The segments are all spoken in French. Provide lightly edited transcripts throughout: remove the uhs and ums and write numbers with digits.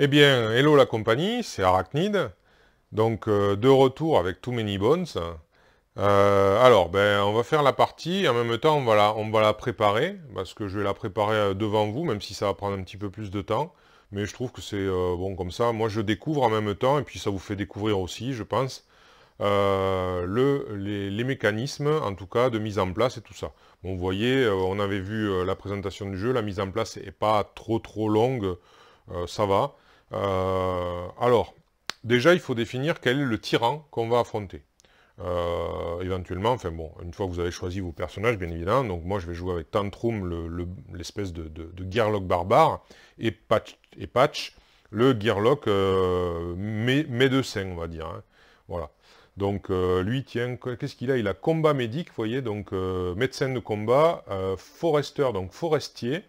Eh bien, hello la compagnie, c'est Arachnid. Donc, de retour avec Too Many Bones. Alors, ben, on va faire la partie. En même temps, on va la préparer. Parce que je vais la préparer devant vous, même si ça va prendre un petit peu plus de temps. Mais je trouve que c'est bon comme ça. Moi, je découvre en même temps. Et puis, ça vous fait découvrir aussi, je pense, les mécanismes, en tout cas, de mise en place et tout ça. Bon, vous voyez, on avait vu la présentation du jeu. La mise en place n'est pas trop longue. Ça va. Alors, déjà, il faut définir quel est le tyran qu'on va affronter. Éventuellement, enfin bon, une fois que vous avez choisi vos personnages, bien évidemment, donc moi je vais jouer avec Tantrum, l'espèce de Gearlock barbare, et Patch, le Gearlock médecin, on va dire, hein. Voilà. Donc lui, tiens, qu'est-ce qu'il a? Il a combat médic, vous voyez, donc médecin de combat, forester, donc forestier,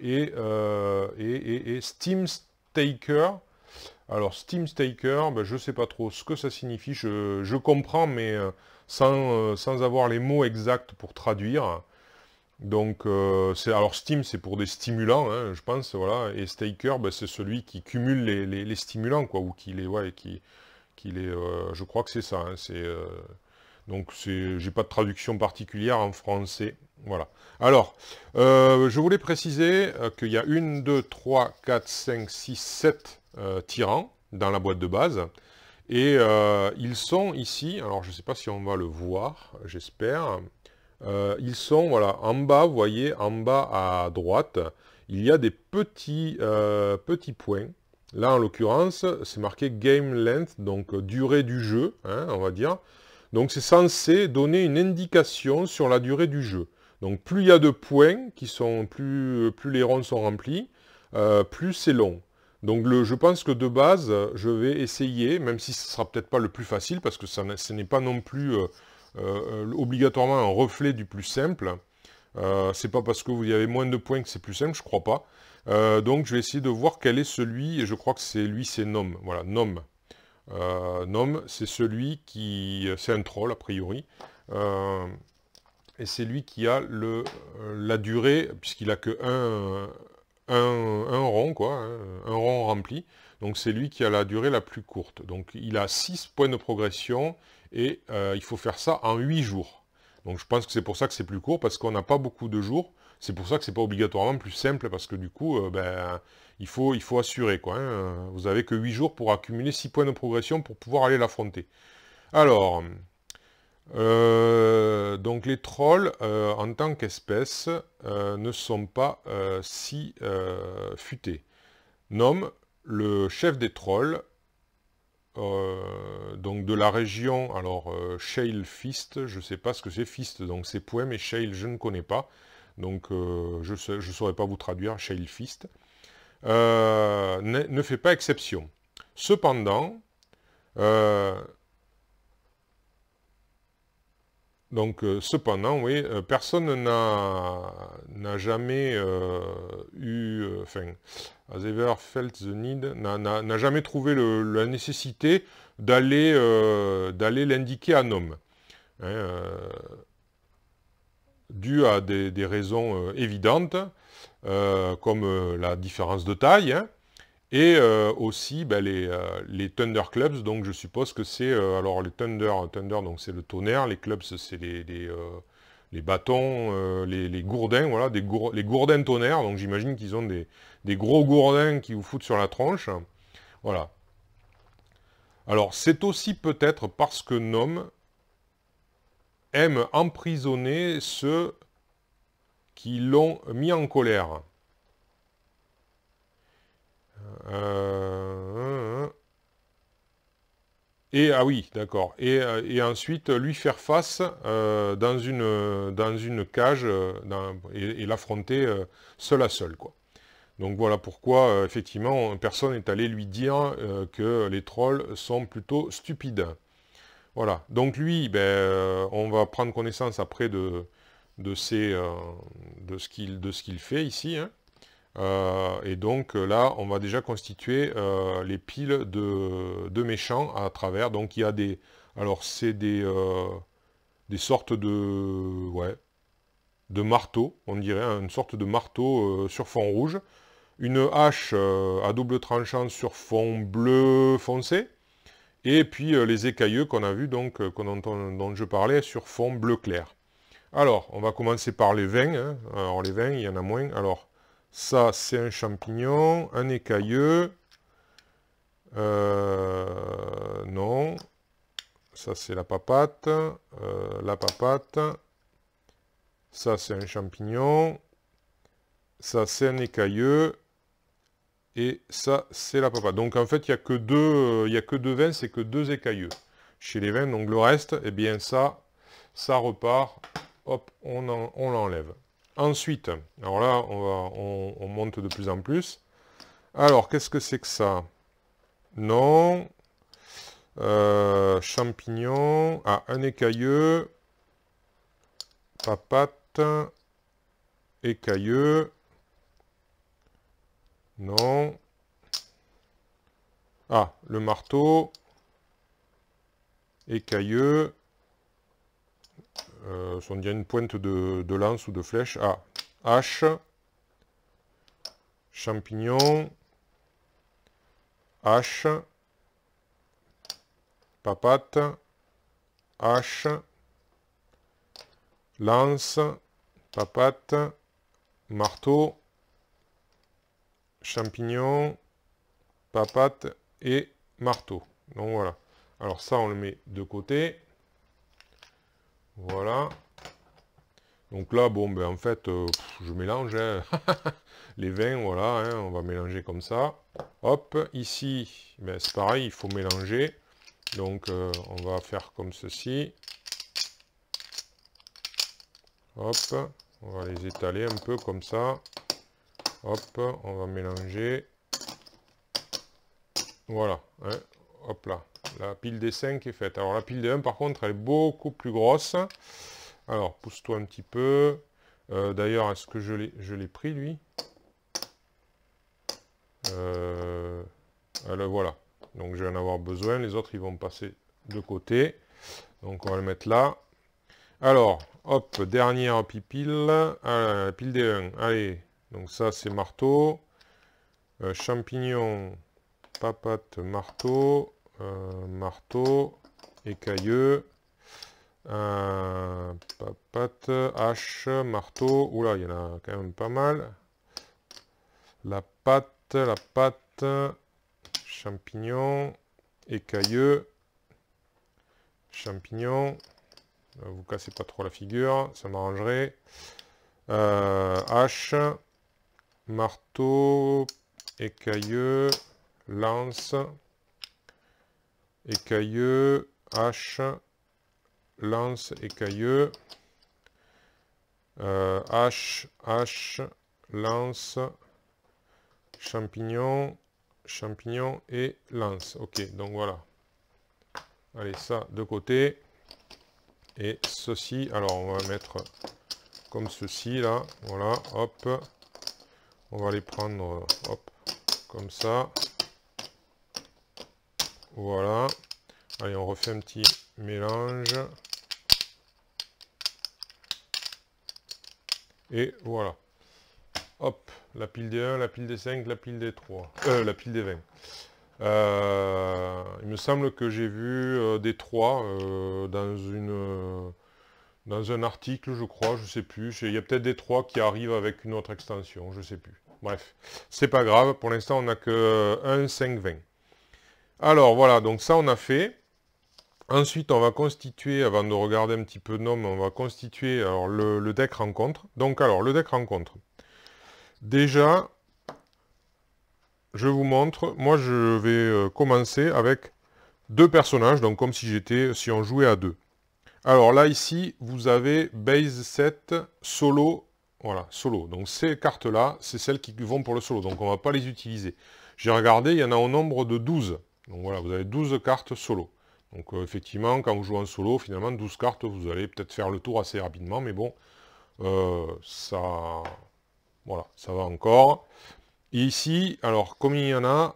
et Steam Staker. Alors, Steam Staker, ben, je ne sais pas trop ce que ça signifie. Je comprends, mais sans avoir les mots exacts pour traduire. Donc, alors Steam, c'est pour des stimulants, hein, je pense, voilà. Et Staker, ben, c'est celui qui cumule les stimulants, quoi, ou qui les, ouais, qui les, je crois que c'est ça, hein, donc, j'ai pas de traduction particulière en français. Voilà. Alors, je voulais préciser qu'il y a 1, 2, 3, 4, 5, 6, 7 tyrans dans la boîte de base. Et ils sont ici, alors je ne sais pas si on va le voir, j'espère. Ils sont, voilà, en bas, vous voyez, en bas à droite, il y a des petits points. Là, en l'occurrence, c'est marqué Game Length, donc durée du jeu, hein, on va dire. Donc c'est censé donner une indication sur la durée du jeu. Donc plus il y a de points, plus les ronds sont remplis, plus c'est long. Donc je pense que de base, je vais essayer, même si ce ne sera peut-être pas le plus facile, parce que ce n'est pas non plus obligatoirement un reflet du plus simple. C'est pas parce que vous y avez moins de points que c'est plus simple, je crois pas. Donc je vais essayer de voir quel est celui, et je crois que c'est lui, c'est Nom. Voilà, Nom. Nom, c'est celui qui... C'est un troll, a priori. Et c'est lui qui a la durée, puisqu'il a que un rond, quoi, hein, un rond rempli. Donc c'est lui qui a la durée la plus courte. Donc il a 6 points de progression, et il faut faire ça en 8 jours. Donc je pense que c'est pour ça que c'est plus court, parce qu'on n'a pas beaucoup de jours. C'est pour ça que c'est pas obligatoirement plus simple, parce que du coup, ben, il faut assurer, quoi, hein. Vous avez que 8 jours pour accumuler 6 points de progression pour pouvoir aller l'affronter. Alors, donc les trolls, en tant qu'espèce, ne sont pas si futés. Nomme le chef des trolls, donc de la région, alors Shale Fist, je ne sais pas ce que c'est Fist, donc c'est points, mais Shale je ne connais pas, donc je ne saurais pas vous traduire Shale Fist, ne fait pas exception. Cependant, euh, cependant, oui, personne n'a jamais enfin, has ever felt the need, n'a jamais trouvé la nécessité d'aller l'indiquer à un homme, hein, dû à des raisons évidentes, comme la différence de taille, hein, et aussi ben, les Thunder Clubs, donc je suppose que c'est... alors les Thunder donc c'est le tonnerre, les clubs c'est les bâtons, les gourdins, voilà, les gourdins tonnerres, donc j'imagine qu'ils ont des gros gourdins qui vous foutent sur la tronche. Voilà. Alors c'est aussi peut-être parce que Nom aime emprisonner ceux qui l'ont mis en colère. Euh, Et ah oui, d'accord. Et ensuite lui faire face dans une cage et l'affronter seul à seul, quoi. Donc voilà pourquoi effectivement personne n'est allé lui dire que les trolls sont plutôt stupides. Voilà. Donc lui, ben, on va prendre connaissance après de, ses, de ce qu'il fait ici, hein. Et donc là, on va déjà constituer les piles de méchants à travers. Donc il y a des... Alors c'est des sortes de... Ouais, de marteaux, on dirait, hein, une sorte de marteau sur fond rouge. une hache à double tranchant sur fond bleu foncé, et puis les écailleux qu'on a vu, donc, dont je parlais, sur fond bleu clair. Alors, on va commencer par les vins, hein. Alors les vins, il y en a moins. Alors, ça c'est un champignon, un écailleux, non, ça c'est la papate, ça c'est un champignon, ça c'est un écailleux, et ça c'est la papate. Donc en fait, il n'y a que deux vins, c'est que deux écailleux chez les vins. Donc le reste, eh bien ça repart. Hop, on l'enlève. Ensuite, alors là, on monte de plus en plus. Alors, qu'est-ce que c'est que ça? Non. Champignon. Ah, un écailleux. Papate. Écailleux. Non. Ah, le marteau. Écailleux. On dirait une pointe de lance ou de flèche. Ah, hache. Champignon. Hache. Papate. Hache. Lance. Papate. Marteau. Champignon. Papate et marteau. Donc voilà. Alors ça, on le met de côté. Voilà. Donc là, bon, ben en fait, je mélange hein. Les vins, voilà, hein, on va mélanger comme ça. Hop, ici, ben, c'est pareil, il faut mélanger. Donc, on va faire comme ceci. Hop, on va les étaler un peu comme ça. Hop, on va mélanger. Voilà, hein, hop là. La pile des 5 est faite. Alors la pile des 1, par contre, elle est beaucoup plus grosse. Alors, pousse-toi un petit peu. D'ailleurs, est-ce que je l'ai pris, lui? Alors, voilà. Donc, je vais en avoir besoin. Les autres, ils vont passer de côté. Donc, on va le mettre là. Alors, hop, dernière pile. La pile des 1. Allez. Donc, ça, c'est marteau. Champignon, papate, marteau. Marteau. Écailleux. Papate, hache, marteau. Oula, il y en a quand même pas mal. La pâte, champignon, écailleux, champignon. Vous cassez pas trop la figure, ça m'arrangerait. Hache, marteau, écailleux, lance, écailleux, hache, lance, écailleux, hache, lance, champignon et lance. Ok, donc voilà. Allez, ça de côté. Et ceci, alors on va mettre comme ceci là. Voilà, hop. On va les prendre, hop, comme ça. Voilà. Allez, on refait un petit mélange. Et voilà. Hop, la pile des 1, la pile des 5, la pile des 3. La pile des 20. Il me semble que j'ai vu des 3 dans un article, je crois, je sais plus. Il y a peut-être des 3 qui arrivent avec une autre extension, je sais plus. Bref, c'est pas grave, pour l'instant on n'a que 1, 5, 20. Alors voilà, donc ça on a fait. Ensuite, on va constituer, avant de regarder un petit peu de nom, on va constituer alors, le deck rencontre. Donc alors, le deck rencontre. Déjà, je vous montre, moi je vais commencer avec deux personnages, donc comme si on jouait à deux. Alors là, ici, vous avez base 7, solo, voilà, solo. Donc ces cartes-là, c'est celles qui vont pour le solo, donc on ne va pas les utiliser. J'ai regardé, il y en a au nombre de 12. Donc voilà, vous avez 12 cartes solo. Donc effectivement, quand vous jouez en solo, finalement, 12 cartes, vous allez peut-être faire le tour assez rapidement, mais bon, ça... Voilà, ça va encore. Et ici, alors, comme il y en a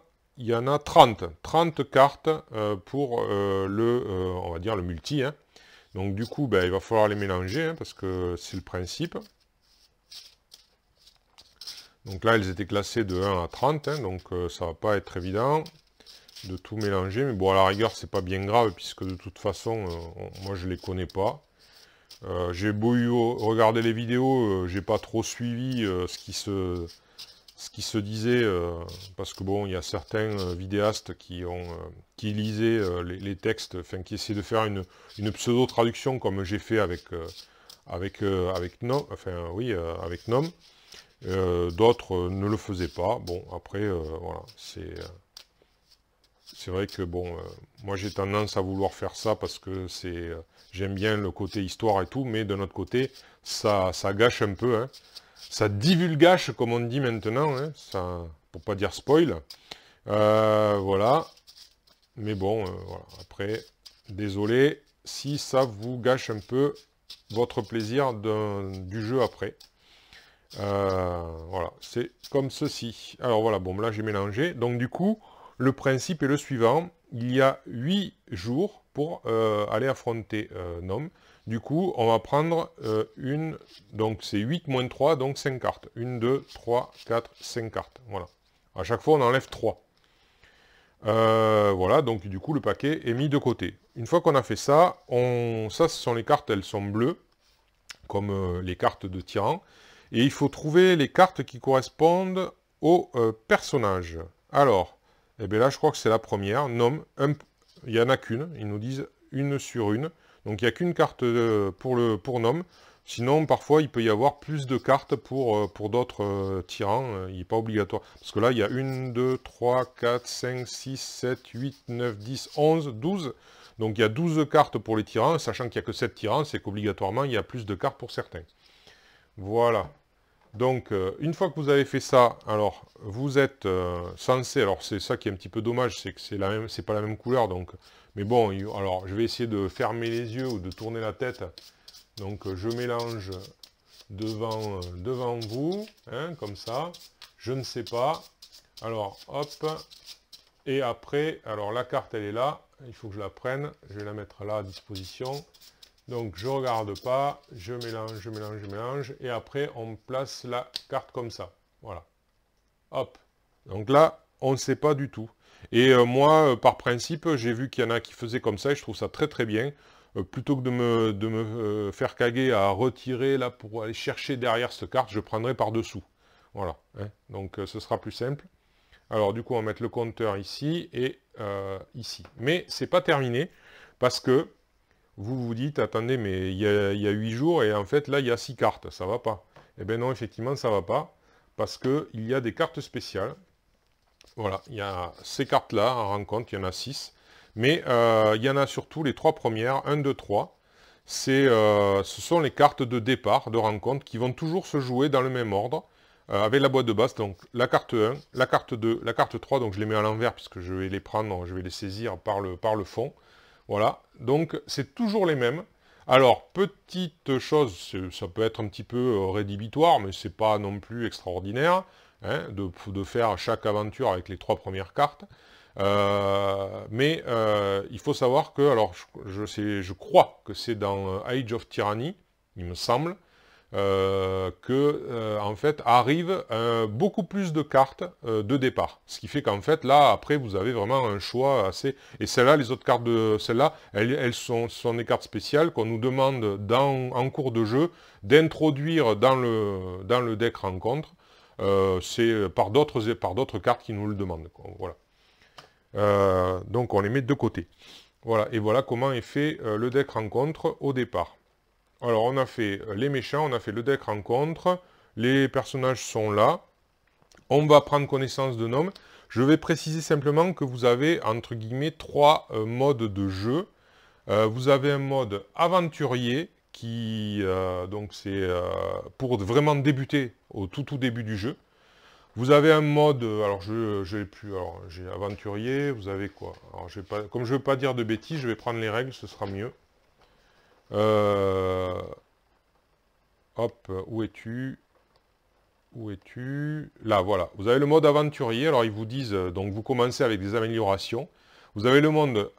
30. 30 cartes pour on va dire, le multi. Hein. Donc du coup, ben, il va falloir les mélanger, hein, parce que c'est le principe. Donc là, elles étaient classées de 1 à 30, hein, donc ça va pas être évident de tout mélanger. Mais bon, à la rigueur, c'est pas bien grave, puisque de toute façon, moi, je les connais pas. J'ai beau regarder les vidéos, j'ai pas trop suivi ce qui se disait, parce que bon, il y a certains vidéastes qui lisaient les textes, enfin qui essaient de faire une pseudo-traduction comme j'ai fait avec Nom, enfin oui, avec Nom. D'autres ne le faisaient pas. Bon, après, voilà, c'est vrai que bon, moi j'ai tendance à vouloir faire ça parce que j'aime bien le côté histoire et tout, mais de notre côté, ça gâche un peu, hein. Ça divulgâche, comme on dit maintenant, hein, ça, pour pas dire spoil. Voilà. Mais bon, voilà. Après, désolé si ça vous gâche un peu votre plaisir du jeu après. Voilà, c'est comme ceci. Alors voilà, bon, là j'ai mélangé. Donc du coup, le principe est le suivant. Il y a 8 jours pour aller affronter Nom. Du coup, on va prendre donc c'est 8 moins 3, donc 5 cartes. 1, 2, 3, 4, 5 cartes. Voilà. À chaque fois, on enlève 3. Voilà, donc du coup, le paquet est mis de côté. Une fois qu'on a fait ça, ça, ce sont les cartes, elles sont bleues, comme les cartes de tyran. Et il faut trouver les cartes qui correspondent aux personnages. Alors, eh bien là, je crois que c'est la première. Nom, il n'y en a qu'une. Ils nous disent une sur une. Donc, il n'y a qu'une carte pour Nom. Sinon, parfois, il peut y avoir plus de cartes pour d'autres tyrans. Il n'est pas obligatoire. Parce que là, il y a 1, 2, 3, 4, 5, 6, 7, 8, 9, 10, 11, 12. Donc, il y a 12 cartes pour les tyrans. Sachant qu'il n'y a que 7 tyrans, c'est qu'obligatoirement, il y a plus de cartes pour certains. Voilà. Donc, une fois que vous avez fait ça, alors, vous êtes censé... Alors, c'est ça qui est un petit peu dommage, c'est que c'est pas la même couleur, donc... Mais bon, alors, je vais essayer de fermer les yeux ou de tourner la tête. Donc, je mélange devant vous, hein, comme ça. Je ne sais pas. Alors, hop. Et après, alors, la carte, elle est là. Il faut que je la prenne. Je vais la mettre là à disposition. Donc, je ne regarde pas, je mélange, et après, on place la carte comme ça. Voilà. Hop. Donc là, on ne sait pas du tout. Et moi, par principe, j'ai vu qu'il y en a qui faisaient comme ça, et je trouve ça très très bien. Plutôt que de me faire caguer à retirer, là, pour aller chercher derrière cette carte, je prendrai par-dessous. Voilà. Hein. Donc, ce sera plus simple. Alors, du coup, on va mettre le compteur ici et ici. Mais, c'est pas terminé, parce que vous vous dites, attendez, mais il y a 8 jours, et en fait, là, il y a 6 cartes, ça va pas. Eh bien non, effectivement, ça va pas, parce qu'il y a des cartes spéciales. Voilà, il y a ces cartes-là, en rencontre, il y en a 6. Mais il y en a surtout les 3 premières, 1, 2, 3. Ce sont les cartes de départ, de rencontre, qui vont toujours se jouer dans le même ordre, avec la boîte de base. Donc, la carte 1, la carte 2, la carte 3, donc je les mets à l'envers, puisque je vais les prendre, je vais les saisir par le fond. Voilà, donc c'est toujours les mêmes. Alors, petite chose, ça peut être un petit peu rédhibitoire, mais c'est pas non plus extraordinaire, hein, de faire chaque aventure avec les 3 premières cartes. Mais il faut savoir que, alors je crois que c'est dans Age of Tyranny, il me semble, en fait, arrive beaucoup plus de cartes de départ. Ce qui fait qu'en fait, là, après, vous avez vraiment un choix assez... Et celles-là, les autres cartes de celles-là, elles sont des cartes spéciales qu'on nous demande en cours de jeu d'introduire dans le deck rencontre. C'est par d'autres cartes qui nous le demandent. Voilà. Donc, on les met de côté. Voilà. Et voilà comment est fait le deck rencontre au départ. Alors, on a fait les méchants, on a fait le deck rencontre, les personnages sont là, on va prendre connaissance de Nom. Je vais préciser simplement que vous avez, entre guillemets, 3 modes de jeu. Vous avez un mode aventurier, donc c'est pour vraiment débuter au tout début du jeu. Vous avez un mode, alors j'ai aventurier, vous avez quoi? Alors, comme je ne veux pas dire de bêtises, je vais prendre les règles, ce sera mieux. Hop, où es-tu? Où es-tu? Là, voilà. Vous avez le mode aventurier. Alors, ils vous disent, donc vous commencez avec des améliorations. Vous avez le mode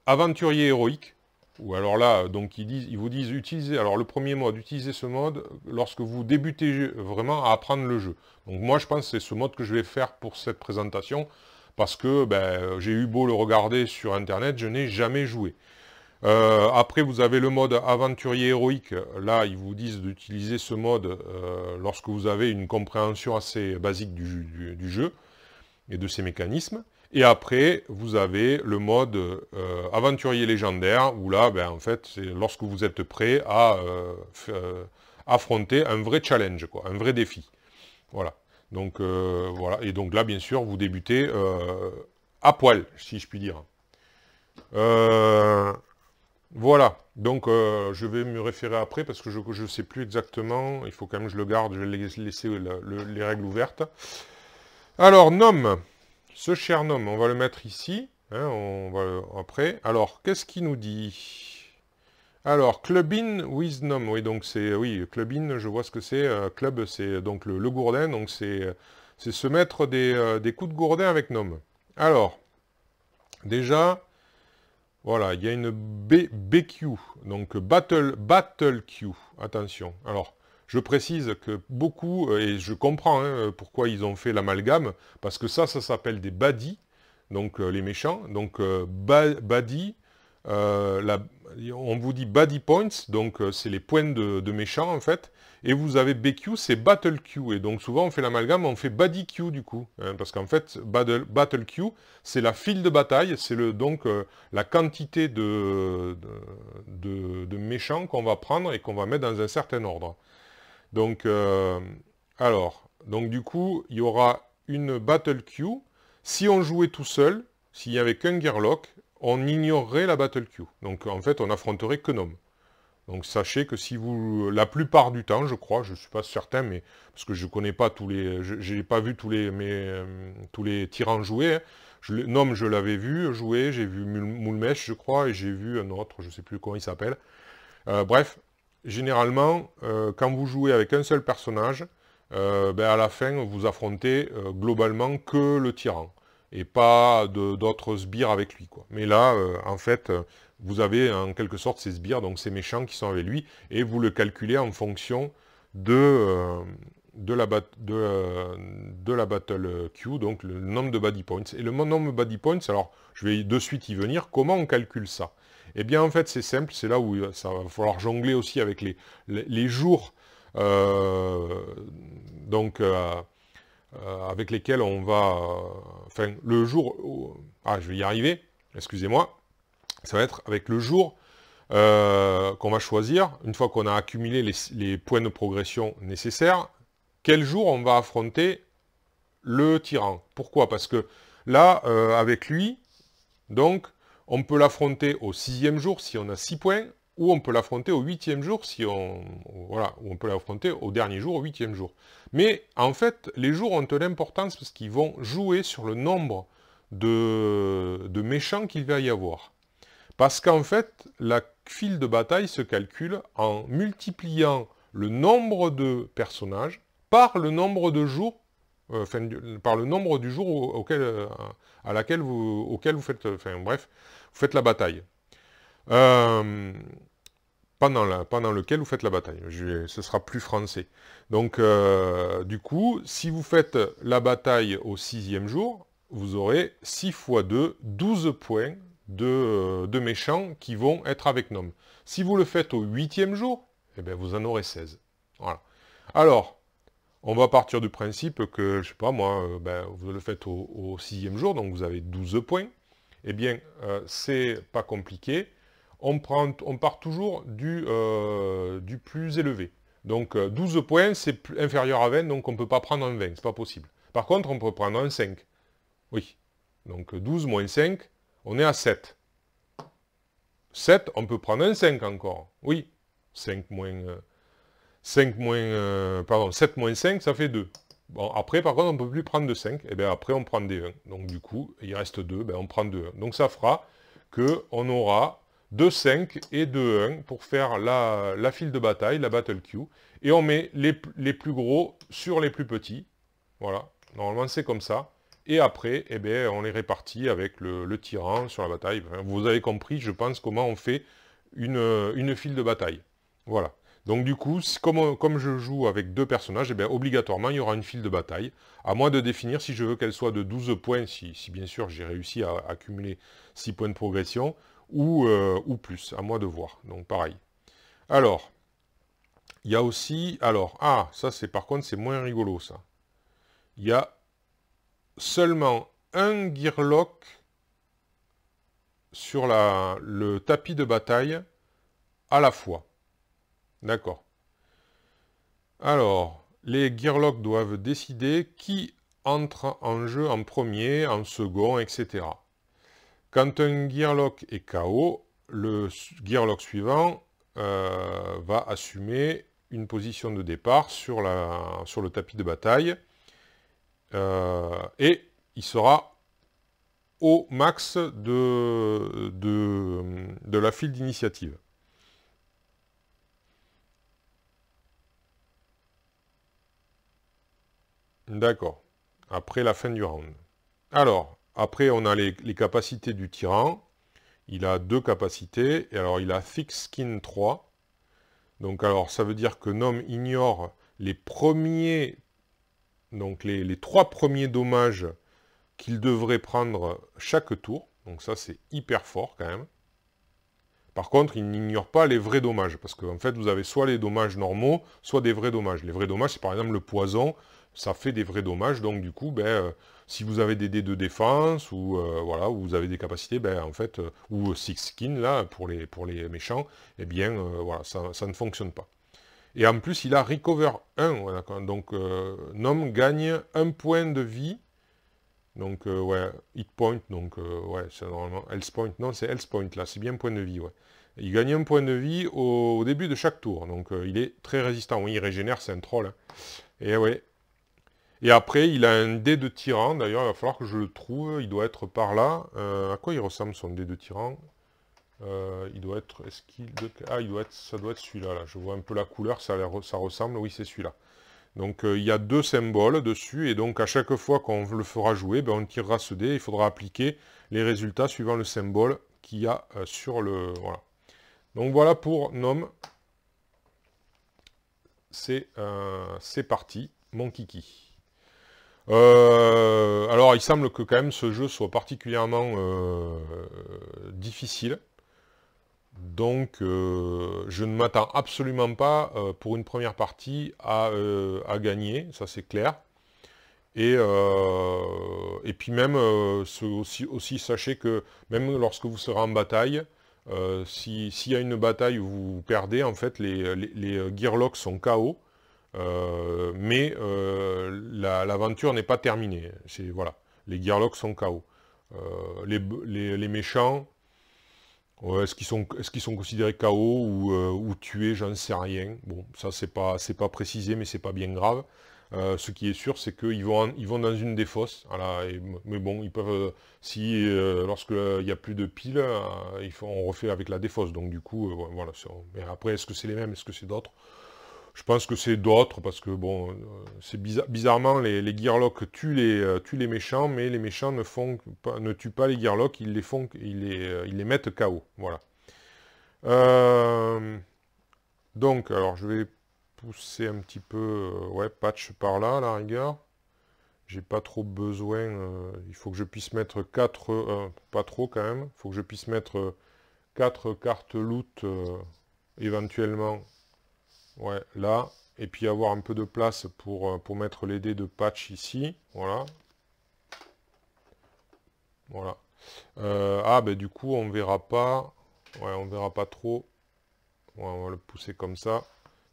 aventurier héroïque, ou alors là, donc ils vous disent utiliser, alors le premier mode, utiliser ce mode lorsque vous débutez vraiment à apprendre le jeu. Donc moi je pense que c'est ce mode que je vais faire pour cette présentation, parce que ben, j'ai eu beau le regarder sur internet, je n'ai jamais joué. Après vous avez le mode aventurier héroïque, là ils vous disent d'utiliser ce mode lorsque vous avez une compréhension assez basique du jeu et de ses mécanismes. Et après, vous avez le mode aventurier légendaire, où là, ben, en fait, c'est lorsque vous êtes prêt à affronter un vrai challenge, quoi, un vrai défi. Voilà. Donc, voilà. Et donc là, bien sûr, vous débutez à poil, si je puis dire. Voilà. Donc, je vais me référer après, parce que je ne sais plus exactement. Il faut quand même que je le garde. Je vais laisser les règles ouvertes. Alors, nom. Ce cher nom, on va le mettre ici. Hein, on va après. Alors, qu'est-ce qu'il nous dit? Alors, club-in with nom. Oui, donc c'est... Oui, club-in, je vois ce que c'est. Club, c'est donc le gourdin. Donc, c'est se mettre des coups de gourdin avec nom. Alors, déjà, voilà, il y a une BQ. Donc, Battle Q. Attention. Alors... Je précise que beaucoup, et je comprends pourquoi ils ont fait l'amalgame, parce que ça s'appelle des baddies, donc les méchants. Donc baddie, on vous dit baddie points, donc c'est les points de méchants en fait. Et vous avez BQ, c'est Battle Q. Et donc souvent on fait l'amalgame, on fait baddie Q du coup. Hein, parce qu'en fait, Battle Q, c'est la file de bataille, c'est donc la quantité de méchants qu'on va prendre et qu'on va mettre dans un certain ordre. Donc, donc du coup, il y aura une Battle Queue. Si on jouait tout seul, s'il n'y avait qu'un Gearlock, on ignorerait la Battle Queue. Donc en fait, on n'affronterait que Nom. Donc sachez que si vous, la plupart du temps, je crois, je ne suis pas certain, mais parce que je connais pas tous les, j'ai pas vu tous les tyrans jouer. Hein. Nom, je l'avais vu jouer, j'ai vu Moulmesh, je crois, et j'ai vu un autre, je ne sais plus comment il s'appelle. Bref. Généralement, quand vous jouez avec un seul personnage, ben à la fin, vous affrontez globalement que le tyran, et pas d'autres sbires avec lui, quoi. Mais là, en fait, vous avez en quelque sorte ces sbires, donc ces méchants qui sont avec lui, et vous le calculez en fonction de la battle queue, donc le nombre de body points. Et le nombre de body points, alors je vais de suite y venir, comment on calcule ça? Eh bien, en fait, c'est simple, c'est là où ça va falloir jongler aussi avec les jours avec lesquels on va... Enfin, le jour... je vais y arriver, excusez-moi. Ça va être avec le jour qu'on va choisir, une fois qu'on a accumulé les points de progression nécessaires, quel jour on va affronter le tyran. Pourquoi? Parce que là, avec lui, donc... On peut l'affronter au 6e jour si on a 6 points, ou on peut l'affronter au 8e jour si on... Voilà, ou on peut l'affronter au dernier jour, au 8e jour. Mais en fait, les jours ont une importance parce qu'ils vont jouer sur le nombre de méchants qu'il va y avoir. Parce qu'en fait, la file de bataille se calcule en multipliant le nombre de personnages par le nombre de jours, par le nombre du jour auquel vous faites, bref, vous faites la bataille. Pendant lequel vous faites la bataille. Ce sera plus français. Donc, du coup, si vous faites la bataille au 6e jour, vous aurez 6 x 2, 12 points de méchants qui vont être avec Nom. Si vous le faites au 8e jour, eh bien, vous en aurez 16. Voilà. Alors, on va partir du principe que, je sais pas moi, vous le faites au 6e jour, donc vous avez 12 points. Eh bien, c'est pas compliqué. On part toujours du plus élevé. Donc 12 points, c'est inférieur à 20, donc on ne peut pas prendre un 20, c'est pas possible. Par contre, on peut prendre un 5. Oui. Donc 12 moins 5, on est à 7. 7, on peut prendre un 5 encore. Oui. 7 moins 5, ça fait 2. Bon, après, par contre, on ne peut plus prendre de 5. Et bien après, on prend des 1. Donc du coup, il reste 2, on prend 2 1. Donc ça fera qu'on aura 2 5 et 2 1 pour faire la file de bataille, la battle queue. Et on met les plus gros sur les plus petits. Voilà. Normalement, c'est comme ça. Et après, on les répartit avec le tyran sur la bataille. Enfin, vous avez compris, je pense, comment on fait une file de bataille. Voilà. Donc du coup, comme je joue avec 2 personnages, eh bien, obligatoirement, il y aura une file de bataille. À moi de définir si je veux qu'elle soit de 12 points, si bien sûr j'ai réussi à accumuler 6 points de progression, ou plus, à moi de voir. Donc pareil. Alors, il y a aussi... Alors, ça c'est par contre, c'est moins rigolo ça. Il y a seulement un Gearlock sur le tapis de bataille à la fois. D'accord. Alors, les Gearlock doivent décider qui entre en jeu en premier, en second, etc. Quand un Gearlock est KO, le Gearlock suivant va assumer une position de départ sur le tapis de bataille et il sera au max de la file d'initiative. D'accord. Après la fin du round. Alors, après on a les capacités du tyran. Il a 2 capacités. Et alors il a Thick Skin 3. Donc alors ça veut dire que Nom ignore les premiers, donc les 3 premiers dommages qu'il devrait prendre chaque tour. Donc ça c'est hyper fort quand même. Par contre, il n'ignore pas les vrais dommages, parce qu'en fait, vous avez soit les dommages normaux, soit des vrais dommages. Les vrais dommages, c'est par exemple le poison, ça fait des vrais dommages, donc du coup, si vous avez des dés de défense, ou voilà, ou vous avez des capacités, en fait, ou Six Skin, là, pour les méchants, eh bien, voilà, ça ne fonctionne pas. Et en plus, il a Recover 1, voilà, donc Nom gagne 1 point de vie, donc ouais, Hit Point, donc ouais, c'est normalement Health Point, non, c'est Health Point, là, c'est bien point de vie, ouais. Il gagne 1 point de vie au début de chaque tour, donc il est très résistant. Oui, il régénère, c'est un troll. Hein. Et ouais. Et après, il a un dé de tyran, d'ailleurs, il va falloir que je le trouve, il doit être par là. À quoi il ressemble son dé de tyran? Il doit être, il doit être, ça doit être celui-là, là. Je vois un peu la couleur, ça ressemble, oui, c'est celui-là. Donc il y a 2 symboles dessus, et donc à chaque fois qu'on le fera jouer, on tirera ce dé, il faudra appliquer les résultats suivant le symbole qu'il y a sur le... Voilà. Donc voilà pour Nom. C'est parti, mon kiki. Alors il semble que quand même ce jeu soit particulièrement difficile. Donc je ne m'attends absolument pas pour une première partie à gagner, ça c'est clair. Et puis même, aussi sachez que même lorsque vous serez en bataille, s'il y a une bataille où vous perdez, en fait, les Gearlocks sont KO, mais l'aventure n'est pas terminée. Voilà, les Gearlocks sont KO. Les méchants, ouais, est-ce qu'ils sont considérés KO ou tués, j'en sais rien. Bon, ça c'est pas précisé, mais c'est pas bien grave. Ce qui est sûr, c'est qu'ils vont dans une des fosses. Voilà, mais bon, ils peuvent, si lorsque il n'y a plus de piles, on refait avec la défausse. Donc du coup, voilà. Mais après, est-ce que c'est les mêmes, est-ce que c'est d'autres? Je pense que c'est d'autres, parce que bon, c'est bizarrement, les Gearlocks tuent les méchants, mais les méchants ne tuent pas les Gearlocks, ils les mettent KO. Voilà. Donc, alors je vais pousser un petit peu, ouais, patch par là, à la rigueur. J'ai pas trop besoin, il faut que je puisse mettre 4, pas trop quand même, il faut que je puisse mettre 4 cartes loot, éventuellement, ouais, là, et puis avoir un peu de place pour mettre les dés de patch ici, voilà. Voilà. Du coup, on verra pas, ouais, on verra pas trop, ouais, on va le pousser comme ça.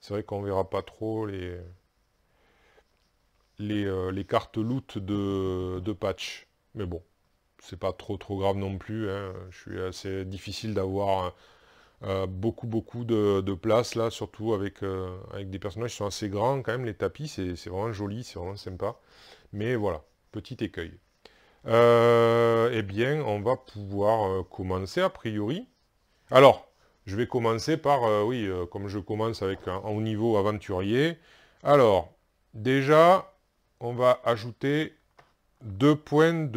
C'est vrai qu'on verra pas trop les cartes loot de patch. Mais bon, c'est pas trop grave non plus. Hein. Je suis assez difficile d'avoir beaucoup de place là, surtout avec des personnages qui sont assez grands quand même. Les tapis, c'est vraiment joli, c'est vraiment sympa. Mais voilà, petit écueil. Eh bien, on va pouvoir commencer a priori. Alors, je vais commencer par, oui, comme je commence avec un haut niveau aventurier. Alors, déjà, on va ajouter 2 points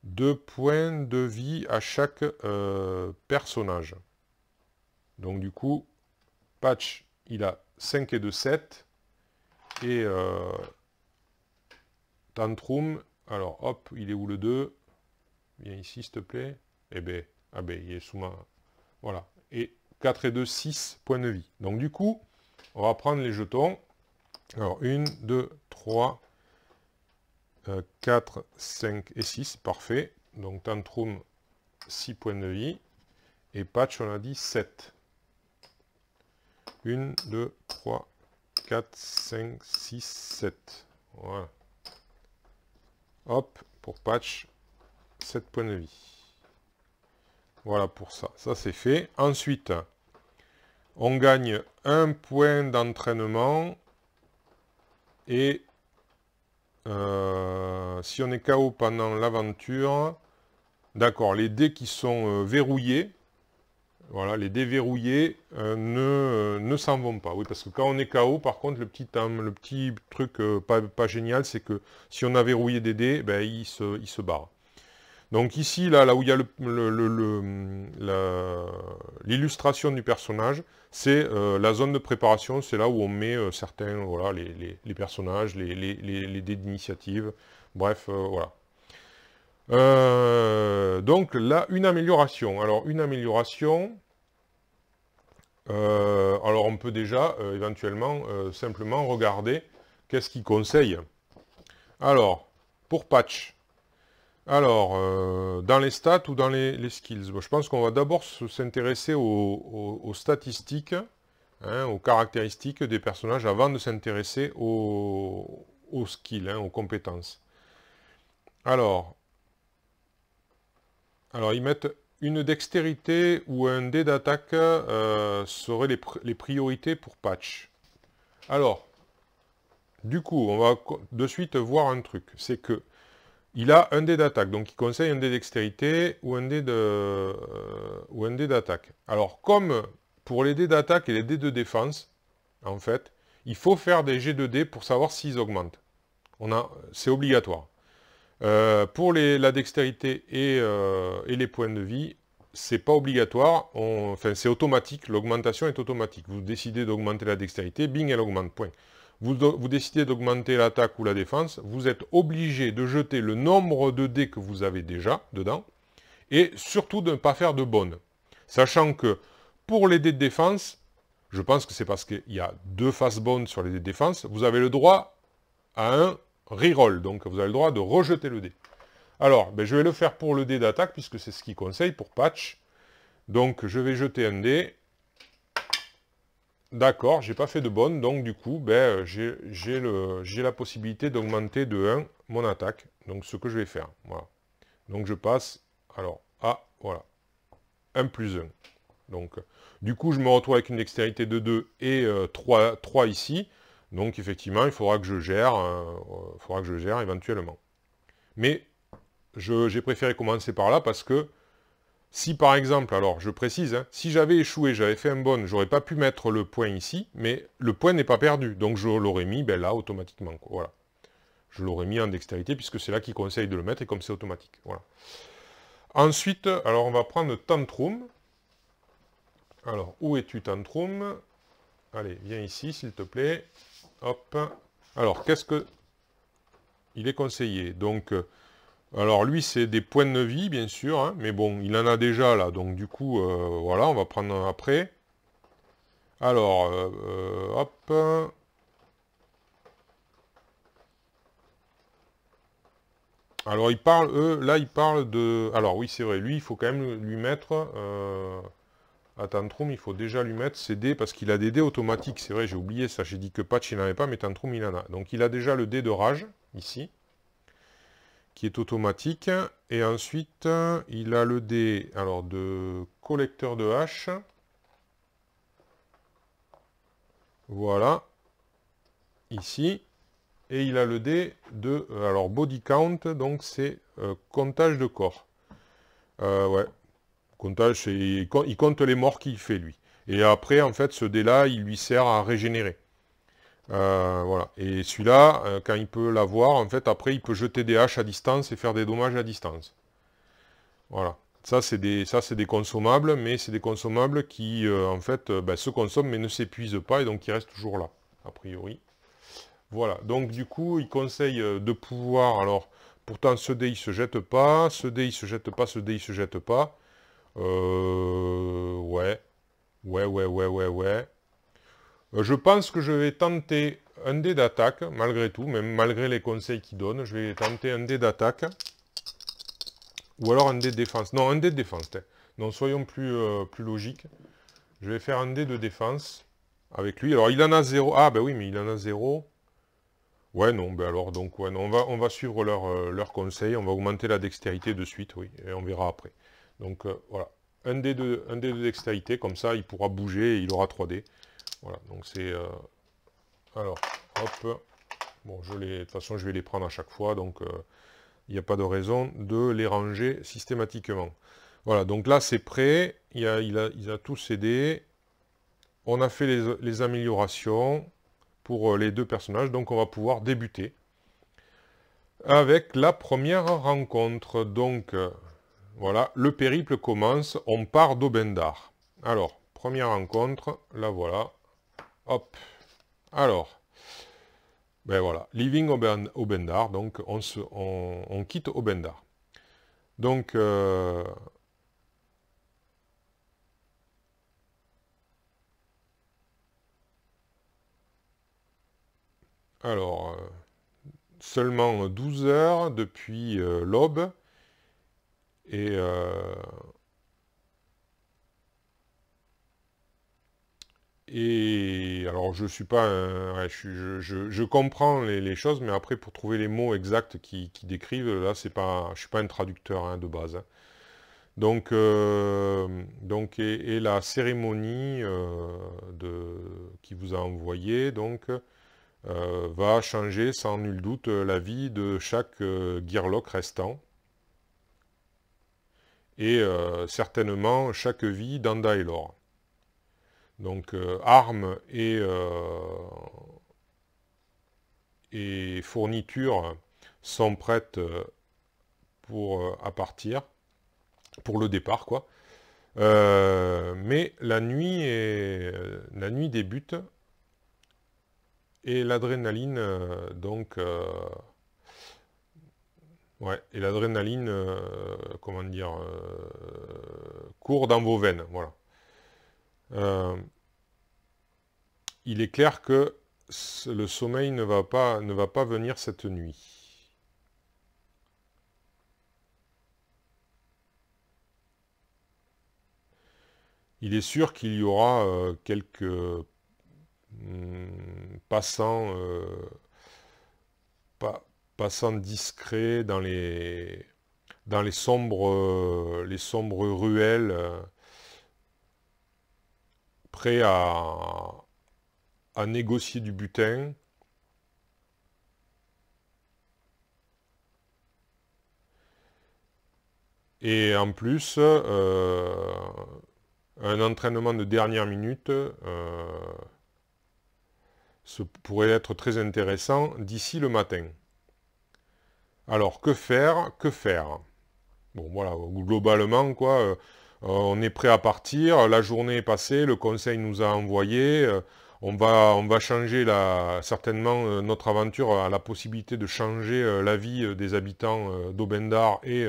2 points de vie à chaque personnage. Donc du coup, Patch, il a 5 et 2, 7. Et Tantrum, alors hop, il est où le 2? Viens ici, s'il te plaît. Eh ben, ah ben, il est sous ma... Voilà. Et 4 et 2, 6 points de vie. Donc du coup, on va prendre les jetons. Alors, 1, 2, 3, 4, 5 et 6. Parfait. Donc Tantrum, 6 points de vie. Et Patch, on a dit 7. 1, 2, 3, 4, 5, 6, 7. Voilà. Hop, pour Patch, 7 points de vie. Voilà pour ça. Ça, c'est fait. Ensuite, on gagne 1 point d'entraînement. Et si on est KO pendant l'aventure, d'accord, les dés qui sont verrouillés, voilà, les dés verrouillés ne s'en vont pas. Oui, parce que quand on est KO, par contre, le petit truc pas génial, c'est que si on a verrouillé des dés, ben, il se barre. Donc ici, là où il y a l'illustration du personnage, c'est la zone de préparation, c'est là où on met certains, voilà, les personnages, les dés d'initiative, bref, voilà. Donc là, une amélioration. Alors, une amélioration, alors on peut déjà, éventuellement, simplement regarder qu'est-ce qu'il conseille. Alors, pour Patch, alors, dans les stats ou dans les skills, bon, je pense qu'on va d'abord s'intéresser aux statistiques, hein, aux caractéristiques des personnages avant de s'intéresser aux skills, hein, aux compétences. Alors, ils mettent une dextérité ou un dé d'attaque seraient les priorités pour Patch. Alors, du coup, on va de suite voir un truc, c'est que il a un dé d'attaque, donc il conseille un dé dextérité ou un dé d'attaque. Alors, comme pour les dés d'attaque et les dés de défense, en fait, il faut faire des jets de dés pour savoir s'ils augmentent. C'est obligatoire. Pour la dextérité et les points de vie, c'est pas obligatoire. Enfin, c'est automatique. L'augmentation est automatique. Vous décidez d'augmenter la dextérité, bing, elle augmente. Point. Vous décidez d'augmenter l'attaque ou la défense, vous êtes obligé de jeter le nombre de dés que vous avez déjà dedans, et surtout de ne pas faire de bonnes. Sachant que pour les dés de défense, je pense que c'est parce qu'il y a 2 faces bonnes sur les dés de défense, vous avez le droit à un reroll, donc vous avez le droit de rejeter le dé. Alors, ben, je vais le faire pour le dé d'attaque, puisque c'est ce qu'il conseille pour Patch. Donc, je vais jeter un dé. D'accord, j'ai pas fait de bonne, donc du coup, ben, j'ai la possibilité d'augmenter de 1 mon attaque. Donc ce que je vais faire, voilà. Donc je passe, alors, à, voilà, 1 plus 1. Donc, du coup, je me retrouve avec une dextérité de 2 et 3 ici. Donc effectivement, il faudra que je gère éventuellement. Mais j'ai préféré commencer par là parce que si par exemple, alors je précise, hein, si j'avais échoué, j'avais fait un bon, j'aurais pas pu mettre le point ici, mais le point n'est pas perdu, donc je l'aurais mis ben, là automatiquement. Quoi, voilà. Je l'aurais mis en dextérité puisque c'est là qu'il conseille de le mettre et comme c'est automatique. Voilà. Ensuite, alors on va prendre Tantrum. Alors, où es-tu Tantrum? Allez, viens ici s'il te plaît. Hop. Alors, qu'est-ce que il est conseillé? Donc, alors lui, c'est des points de vie, bien sûr, hein, mais bon, il en a déjà, là, donc du coup, voilà, on va prendre après. Alors, hop. Alors, là, ils parlent de... Alors, oui, c'est vrai, lui, il faut quand même lui mettre... à Tantrum, il faut déjà lui mettre ses dés, parce qu'il a des dés automatiques, c'est vrai, j'ai oublié ça, j'ai dit que Patch, il n'en avait pas, mais Tantrum, il en a. Donc, il a déjà le dé de rage, ici, qui est automatique, et ensuite, il a le dé, alors, de collecteur de hache, voilà, ici, et il a le dé de, alors, body count, donc c'est comptage de corps, ouais, comptage, il compte les morts qu'il fait, lui, et après, en fait, ce dé-là, il lui sert à régénérer. Voilà. Et celui-là, quand il peut l'avoir, en fait, après, il peut jeter des haches à distance et faire des dommages à distance. Voilà. Ça, c'est des consommables, mais c'est des consommables qui, en fait, se consomment mais ne s'épuisent pas et donc qui restent toujours là, a priori. Voilà. Donc, du coup, il conseille de pouvoir... Alors, pourtant, ce dé, il se jette pas. Ce dé, il se jette pas. Ce dé, il se jette pas. Ouais. Ouais, ouais, ouais, ouais, ouais. Je pense que je vais tenter un dé d'attaque, malgré tout, même malgré les conseils qu'il donne. Je vais tenter un dé d'attaque. Ou alors un dé de défense. Non, un dé de défense. Non, soyons plus logiques. Je vais faire un dé de défense avec lui. Alors, il en a 0. Ah, ben oui, mais il en a 0. Ouais, non, ben alors, donc, ouais, non, on va suivre leur conseil. On va augmenter la dextérité de suite, oui. Et on verra après. Donc, voilà. Un dé de dextérité, comme ça, il pourra bouger et il aura 3 dés. Voilà, donc c'est... alors, hop. Bon, de toute façon, je vais les prendre à chaque fois, donc il n'y a pas de raison de les ranger systématiquement. Voilà, donc là, c'est prêt. Il a tous ces dés. On a fait les améliorations pour les deux personnages, donc on va pouvoir débuter avec la première rencontre. Donc, voilà, le périple commence. On part d'Obendar. Alors, première rencontre, la voilà. Hop. Alors, ben voilà, Living Obendar, donc on quitte Obendar. Donc, alors, seulement 12 heures depuis l'aube, et alors je suis pas ouais, je comprends les choses, mais après pour trouver les mots exacts qui décrivent, là c'est pas, je suis pas un traducteur hein, de base. Hein. Donc et la cérémonie qui vous a envoyé donc va changer sans nul doute la vie de chaque Gearlock restant et certainement chaque vie d'Andaelor. Donc armes et fournitures sont prêtes à partir, pour le départ quoi. Mais la nuit débute et l'adrénaline ouais, et l'adrénaline comment dire court dans vos veines, voilà. Il est clair que le sommeil ne va pas venir cette nuit. Il est sûr qu'il y aura quelques passants, passants discrets dans les sombres ruelles, prêts à négocier du butin. Et en plus, un entraînement de dernière minute pourrait être très intéressant d'ici le matin. Alors, que faire? Que faire? Bon, voilà, globalement, quoi, on est prêt à partir, la journée est passée, le conseil nous a envoyé, on va changer certainement notre aventure à la possibilité de changer la vie des habitants d'Obendar et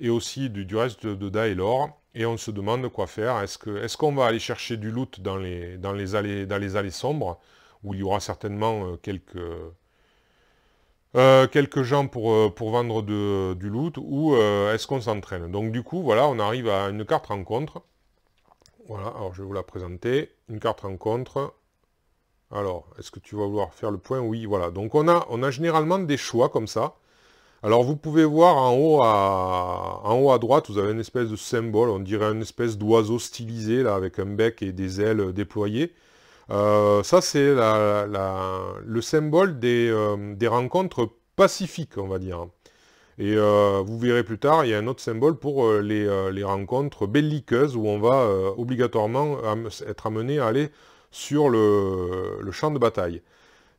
aussi du reste de Daelor. Et on se demande quoi faire. Est-ce qu'on va aller chercher du loot dans les allées sombres, où il y aura certainement quelques gens pour vendre du loot, ou est-ce qu'on s'entraîne? Donc du coup, voilà, on arrive à une carte rencontre. Voilà, alors je vais vous la présenter. Une carte rencontre. Alors, est-ce que tu vas vouloir faire le point? Oui, voilà. Donc on a généralement des choix comme ça. Alors vous pouvez voir en haut à droite, vous avez une espèce de symbole, on dirait une espèce d'oiseau stylisé, là, avec un bec et des ailes déployées. Ça, c'est le symbole des rencontres pacifiques, on va dire. Et vous verrez plus tard, il y a un autre symbole pour les rencontres belliqueuses, où on va obligatoirement être amené à aller sur le champ de bataille.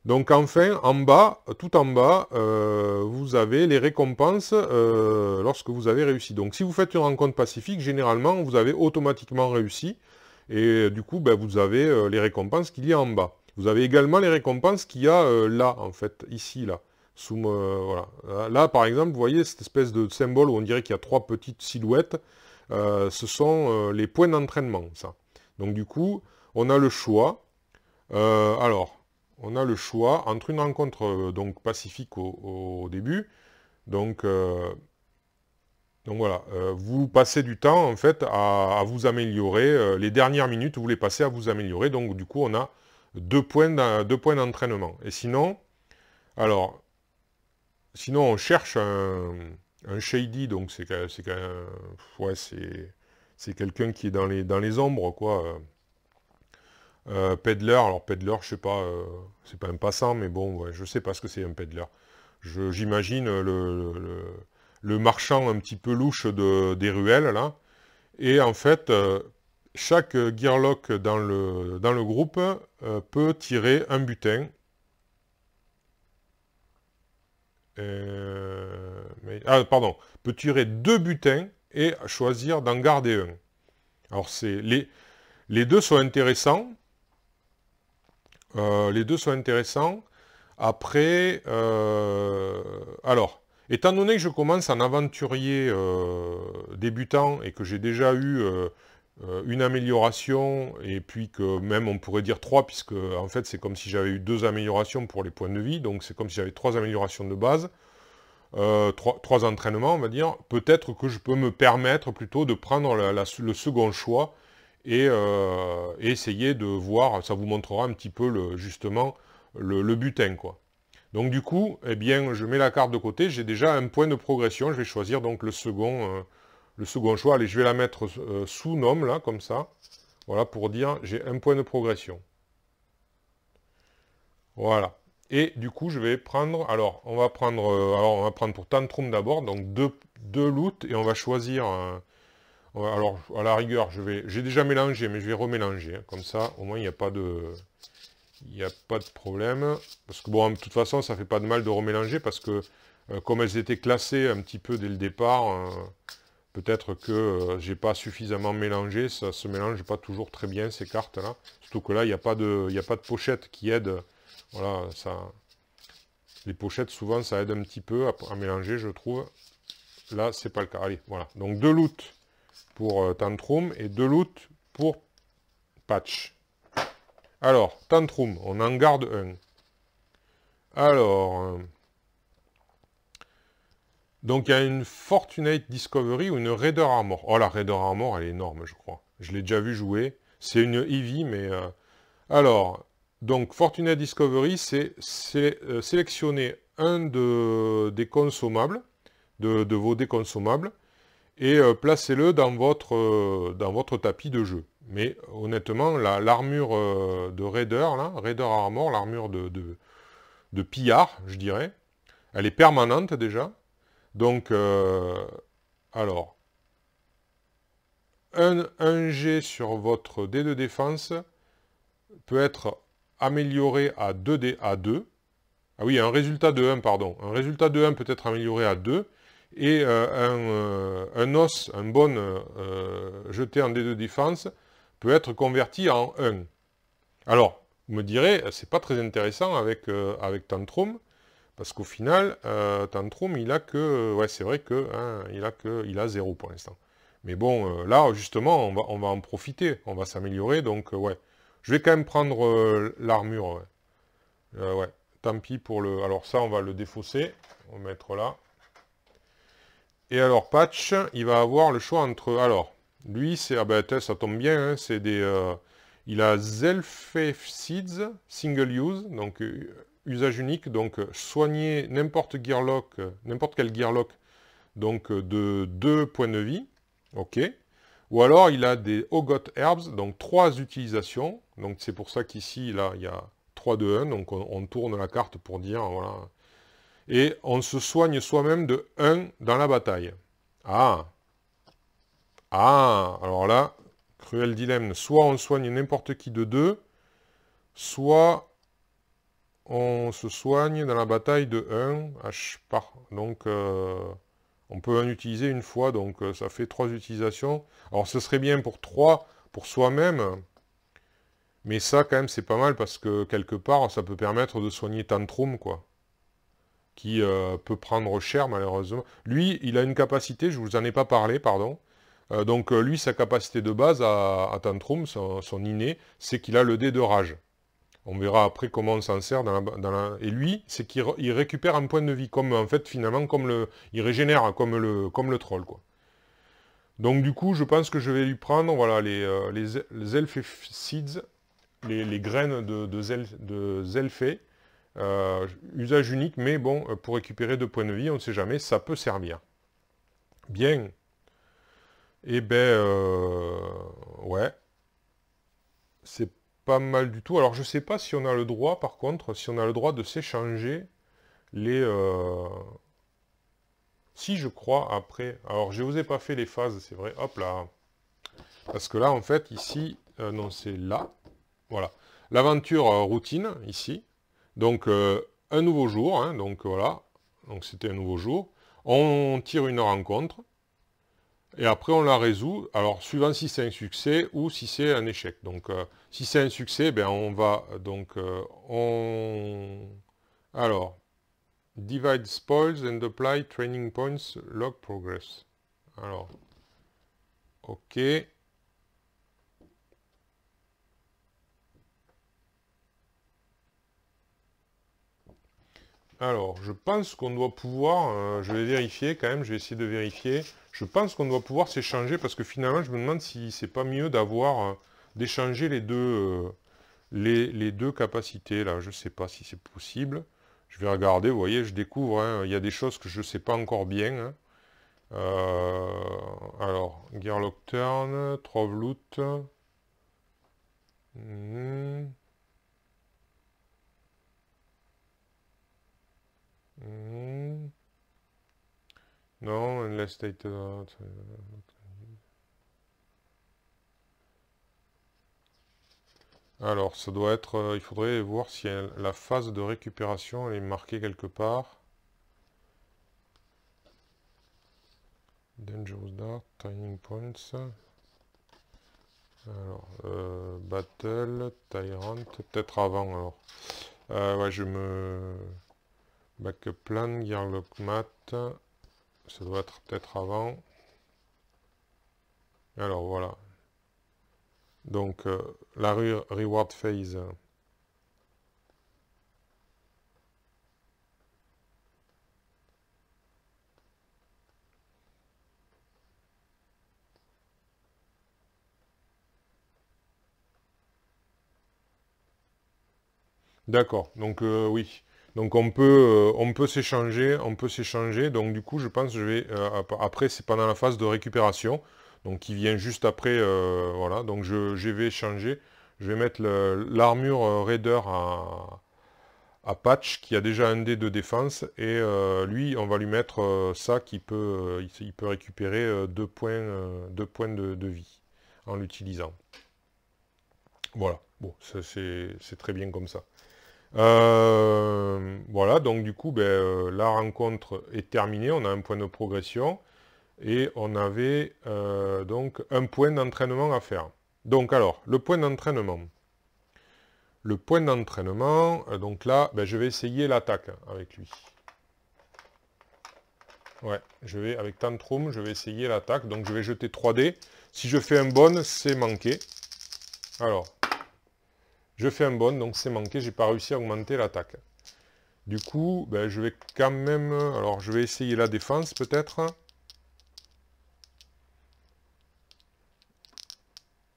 Donc enfin, en bas, tout en bas, vous avez les récompenses lorsque vous avez réussi. Donc si vous faites une rencontre pacifique, généralement, vous avez automatiquement réussi. Et du coup, ben, vous avez les récompenses qu'il y a en bas. Vous avez également les récompenses qu'il y a là, en fait, ici, là. Voilà. Là, par exemple, vous voyez cette espèce de symbole où on dirait qu'il y a 3 petites silhouettes. Ce sont les points d'entraînement, ça. Donc du coup, on a le choix. Alors, on a le choix entre une rencontre donc pacifique au début. Donc, voilà, vous passez du temps en fait à vous améliorer. Les dernières minutes, vous les passez à vous améliorer. Donc du coup, on a 2 points d'entraînement. Et sinon, alors, sinon on cherche un shady, donc ouais, c'est quelqu'un qui est dans les ombres, quoi. Peddler, alors peddler, je sais pas, c'est pas un passant, mais bon, ouais, je sais pas ce que c'est un peddler. J'imagine le marchand un petit peu louche des ruelles, là. Et en fait, chaque gearlock dans le groupe peut tirer un butin. Pardon, peut tirer 2 butins et choisir d'en garder un. Alors, les deux sont intéressants. Les deux sont intéressants. Après, alors, étant donné que je commence en aventurier débutant et que j'ai déjà eu une amélioration, et puis que même on pourrait dire 3, puisque en fait c'est comme si j'avais eu 2 améliorations pour les points de vie, donc c'est comme si j'avais 3 améliorations de base, 3 entraînements on va dire, peut-être que je peux me permettre plutôt de prendre le second choix, et essayer de voir, ça vous montrera un petit peu justement le butin, quoi. Donc du coup, eh bien, je mets la carte de côté, j'ai déjà un point de progression, je vais choisir donc le second choix. Allez, je vais la mettre sous nom, là, comme ça. Voilà, pour dire, j'ai un point de progression. Voilà. Et du coup, je vais prendre, alors, on va prendre pour Tantrum d'abord, donc deux loot, et on va choisir, alors, à la rigueur, j'ai déjà mélangé, mais je vais remélanger, hein. Comme ça, au moins, il n'y a pas de problème. Parce que bon, de toute façon, ça fait pas de mal de remélanger, parce que comme elles étaient classées un petit peu dès le départ, peut-être que j'ai pas suffisamment mélangé, ça se mélange pas toujours très bien ces cartes-là. Surtout que là, il n'y a pas de pochette qui aide. Voilà, les pochettes, souvent, ça aide un petit peu à mélanger, je trouve. Là, c'est pas le cas. Allez, voilà. Donc 2 loot pour Tantrum et 2 loot pour Patch. Alors, Tantrum, on en garde un. Alors, donc il y a une Fortunate Discovery ou une Raider Armor. Oh, la Raider Armor, elle est énorme, je crois. Je l'ai déjà vu jouer. C'est une Eevee, mais... Alors, donc, Fortunate Discovery, c'est sélectionner un des consommables, de vos déconsommables, et placez-le dans votre tapis de jeu. Mais honnêtement, l'armure de Raider, là, Raider Armor, l'armure de pillard, je dirais, elle est permanente déjà. Donc, alors, un G sur votre dé de défense peut être amélioré à 2. Ah oui, un résultat de 1, pardon. Un résultat de 1 peut être amélioré à 2. Et un os, un bon jeté en dé de défense, peut être converti en 1. Alors, vous me direz, c'est pas très intéressant avec Tantrum, parce qu'au final, Tantrum, il a que... ouais, c'est vrai que hein, il a 0 pour l'instant. Mais bon, là, justement, on va en profiter. On va s'améliorer, donc ouais. Je vais quand même prendre l'armure, ouais. Ouais. Tant pis pour le... Alors ça, on va le défausser. On va mettre là. Et alors, Patch, il va avoir le choix entre... Alors, lui, c'est... Ah ben, ça tombe bien, hein, c'est des... il a Zelfef Seeds, Single Use, donc usage unique, donc soigner n'importe quel Gearlock, donc de 2 points de vie, ok. Ou alors, il a des Ogot Herbs, donc 3 utilisations, donc c'est pour ça qu'ici, là, il y a 3 de 1, donc on tourne la carte pour dire, voilà. Et on se soigne soi-même de 1 dans la bataille. Ah. Ah, alors là, cruel dilemme. Soit on soigne n'importe qui de 2, soit on se soigne dans la bataille de 1 H par. Donc, on peut en utiliser une fois, donc ça fait 3 utilisations. Alors, ce serait bien pour 3 pour soi-même, mais ça, quand même, c'est pas mal, parce que, quelque part, ça peut permettre de soigner Tantrum, quoi. Qui peut prendre cher, malheureusement. Lui, il a une capacité, je vous en ai pas parlé, pardon. Donc, lui, sa capacité de base à Tantrum, son inné, c'est qu'il a le dé de rage. On verra après comment on s'en sert Et lui, c'est qu'il récupère un point de vie, comme en fait finalement il régénère comme le troll, quoi. Donc du coup, je pense que je vais lui prendre voilà les Elf Seeds, les graines de Zelfé, usage unique, mais bon, pour récupérer 2 points de vie, on ne sait jamais, ça peut servir. Bien. Eh ben ouais, c'est pas mal du tout. Alors je sais pas si on a le droit, par contre, si on a le droit de s'échanger les... Si, je crois, après... Alors, je ne vous ai pas fait les phases, c'est vrai. Hop là. Parce que là, en fait, ici... non, c'est là. Voilà. L'aventure routine, ici. Donc, un nouveau jour. Hein, donc, voilà. Donc, c'était un nouveau jour. On tire une rencontre. Et après, on la résout. Alors, suivant si c'est un succès ou si c'est un échec. Donc, si c'est un succès, ben, on va... Donc, Alors... Divide spoils and apply training points, log progress. Alors, ok. Alors, je pense qu'on doit pouvoir, je vais vérifier quand même, je vais essayer de vérifier. Je pense qu'on doit pouvoir s'échanger, parce que finalement, je me demande si c'est pas mieux d'avoir, d'échanger les deux capacités, là. Je sais pas si c'est possible. Je vais regarder, vous voyez, je découvre, hein, il y a des choses que je ne sais pas encore bien, hein. Alors, Gearlock Turn, Trovloot. Non, unless stated out. Alors, ça doit être... il faudrait voir si la phase de récupération elle est marquée quelque part. Dangerous Dart, Timing Points. Alors, Battle, Tyrant, peut-être avant alors. Ouais, je me... Backup Plan, Gearlock Mat. Ça doit être peut-être avant. Alors, voilà. Donc, la Reward Phase. D'accord, donc oui. Donc on peut s'échanger. Donc du coup, je pense que je vais après c'est pendant la phase de récupération, donc qui vient juste après, voilà. Donc je vais changer. Je vais mettre l'armure Raider à Patch qui a déjà un dé de défense et lui, on va lui mettre ça qui peut, il peut récupérer 2 points de vie en l'utilisant. Voilà. Bon, c'est très bien comme ça. Voilà, donc du coup, la rencontre est terminée, on a un point de progression, et on avait donc un point d'entraînement à faire. Donc alors, le point d'entraînement. Le point d'entraînement, donc là, je vais essayer l'attaque avec lui. Ouais, avec Tantrum, je vais essayer l'attaque, donc je vais jeter 3 dés. Si je fais un bon, c'est manqué. Alors, je fais un bon, donc c'est manqué, j'ai pas réussi à augmenter l'attaque. Du coup, je vais quand même... Alors, je vais essayer la défense, peut-être.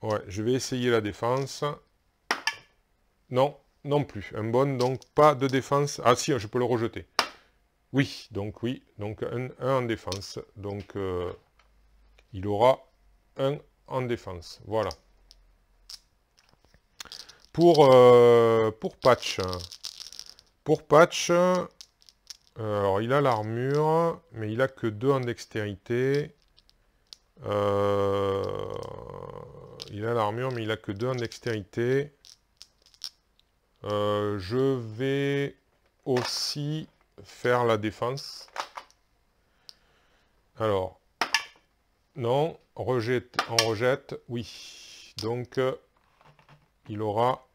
Ouais, je vais essayer la défense. Non, non plus. Un bon, donc pas de défense. Ah si, je peux le rejeter. Oui, donc un en défense. Donc, il aura un en défense. Voilà. Pour Patch. Pour Patch... alors, il a l'armure, mais il a que 2 en dextérité. Il a l'armure, mais il a que 2 en dextérité. Je vais aussi faire la défense. Alors, non, on rejette, oui. Donc, il aura,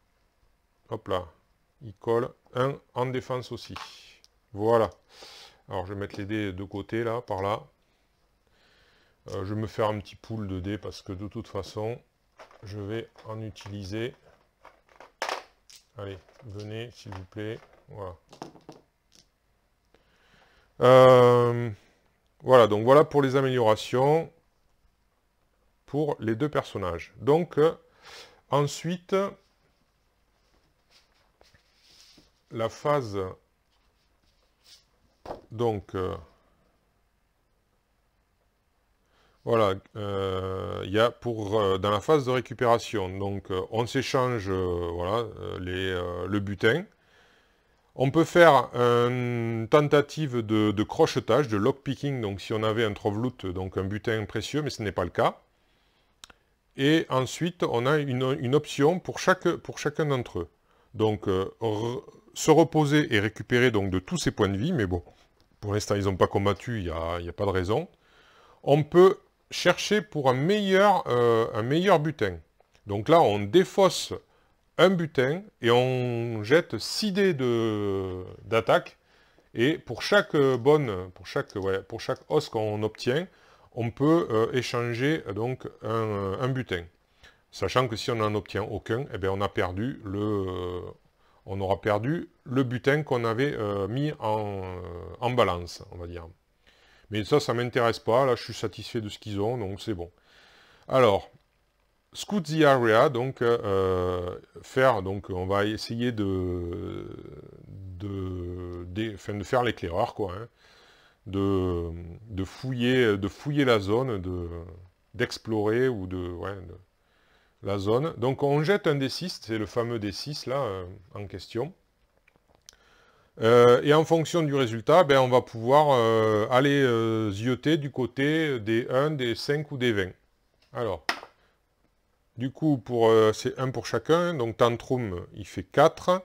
hop là, il colle un en défense aussi. Voilà. Alors, je vais mettre les dés de côté, là, par là. Je vais me faire un petit pool de dés, parce que de toute façon, je vais en utiliser. Allez, venez, s'il vous plaît. Voilà. Voilà, donc voilà pour les améliorations pour les deux personnages. Donc, ensuite, la phase... Donc, voilà, il y a dans la phase de récupération, donc on s'échange voilà, le butin. On peut faire une tentative de crochetage, de lockpicking, donc si on avait un trove loot, donc un butin précieux, mais ce n'est pas le cas. Et ensuite, on a une option pour chacun d'entre eux. Donc, se reposer et récupérer donc, de tous ses points de vie, mais bon, pour l'instant, ils n'ont pas combattu, il n'y a pas de raison. On peut chercher pour un meilleur butin. Donc là, on défausse un butin et on jette 6 dés d'attaque. Et pour chaque os qu'on obtient, on peut échanger donc un butin. Sachant que si on n'en obtient aucun, eh bien, on aura perdu le butin qu'on avait mis en balance, on va dire. Mais ça ne m'intéresse pas. Là, je suis satisfait de ce qu'ils ont, donc c'est bon. Alors, scout the area, donc donc on va essayer de faire l'éclaireur, quoi. Hein, de fouiller la zone, d'explorer ou la zone. Donc on jette un D6, c'est le fameux D6 là en question. Et en fonction du résultat, ben, on va pouvoir aller zioter du côté des 1, des 5 ou des 20. Alors, du coup, c'est 1 pour chacun, donc Tantrum, il fait 4.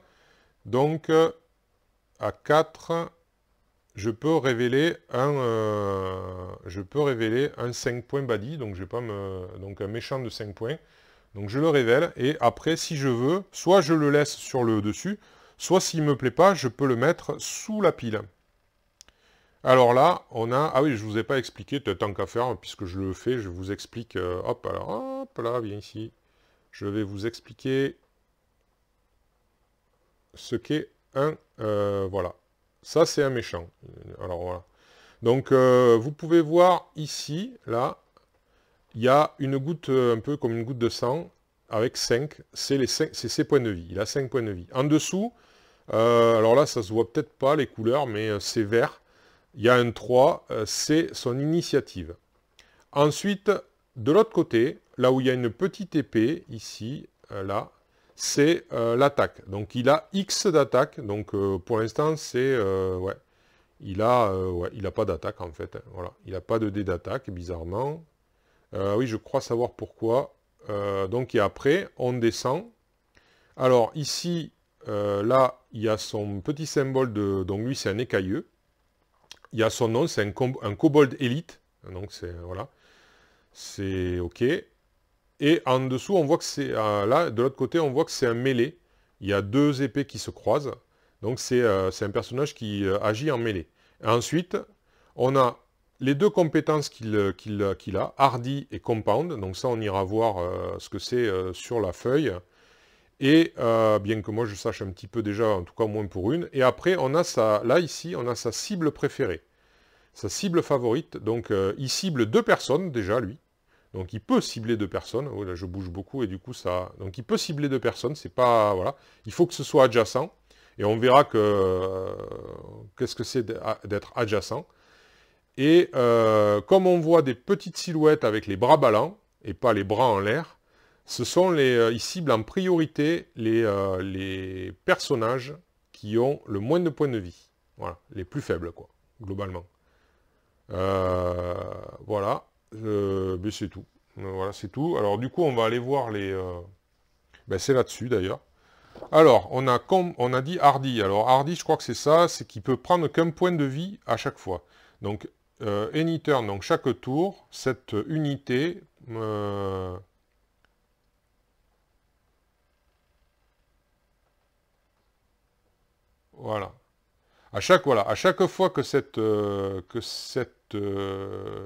Donc, à 4, je peux révéler un 5 points body, donc je vais pas donc un méchant de 5 points. Donc je le révèle, et après, si je veux, soit je le laisse sur le dessus, soit s'il ne me plaît pas, je peux le mettre sous la pile. Alors là, on a... Ah oui, je ne vous ai pas expliqué, tant qu'à faire, puisque je le fais, je vous explique... hop, alors, hop là, viens ici. Je vais vous expliquer ce qu'est un... voilà. Ça, c'est un méchant. Alors voilà. Donc, vous pouvez voir ici, là, il y a une goutte, un peu comme une goutte de sang, avec 5. C'est ses points de vie. Il a 5 points de vie. En dessous, alors là, ça se voit peut-être pas, les couleurs, mais c'est vert. Il y a un 3, c'est son initiative. Ensuite, de l'autre côté, là où il y a une petite épée, ici, là, c'est l'attaque. Donc il a X d'attaque, donc pour l'instant, c'est... ouais. Il a pas d'attaque, en fait. Hein, voilà. Il n'a pas de dé d'attaque, bizarrement. Oui, je crois savoir pourquoi. Donc, et après, on descend. Alors, ici, là, il y a son petit symbole de... Donc, lui, c'est un écailleux. Il y a son nom, c'est un kobold élite. Donc, c'est... Voilà. C'est OK. Et en dessous, on voit que c'est... là, de l'autre côté, on voit que c'est un mêlé. Il y a 2 épées qui se croisent. Donc, c'est un personnage qui agit en mêlée. Et ensuite, on a les 2 compétences qu'il a, Hardy et Compound. Donc ça, on ira voir ce que c'est sur la feuille. Et bien que moi, je sache un petit peu déjà, en tout cas moins pour une. Et après, on a là, ici, on a sa cible préférée. Sa cible favorite. Donc, il cible 2 personnes, déjà, lui. Donc, il peut cibler 2 personnes. Oh, là, je bouge beaucoup et du coup, ça... Donc, il peut cibler 2 personnes. C'est pas... Voilà. Il faut que ce soit adjacent. Et on verra qu'est-ce que c'est d'être adjacent. Et comme on voit des petites silhouettes avec les bras ballants, et pas les bras en l'air, ce sont ils ciblent en priorité les personnages qui ont le moins de points de vie. Voilà, les plus faibles, quoi, globalement. Voilà, mais c'est tout. Voilà, c'est tout. Alors du coup, on va aller voir les... ben, c'est là-dessus, d'ailleurs. Alors, on a dit hardy. Alors, hardy, je crois que c'est ça, c'est qu'il peut prendre qu'un point de vie à chaque fois. Donc, any turn, donc chaque tour, cette unité... voilà. À chaque fois que cette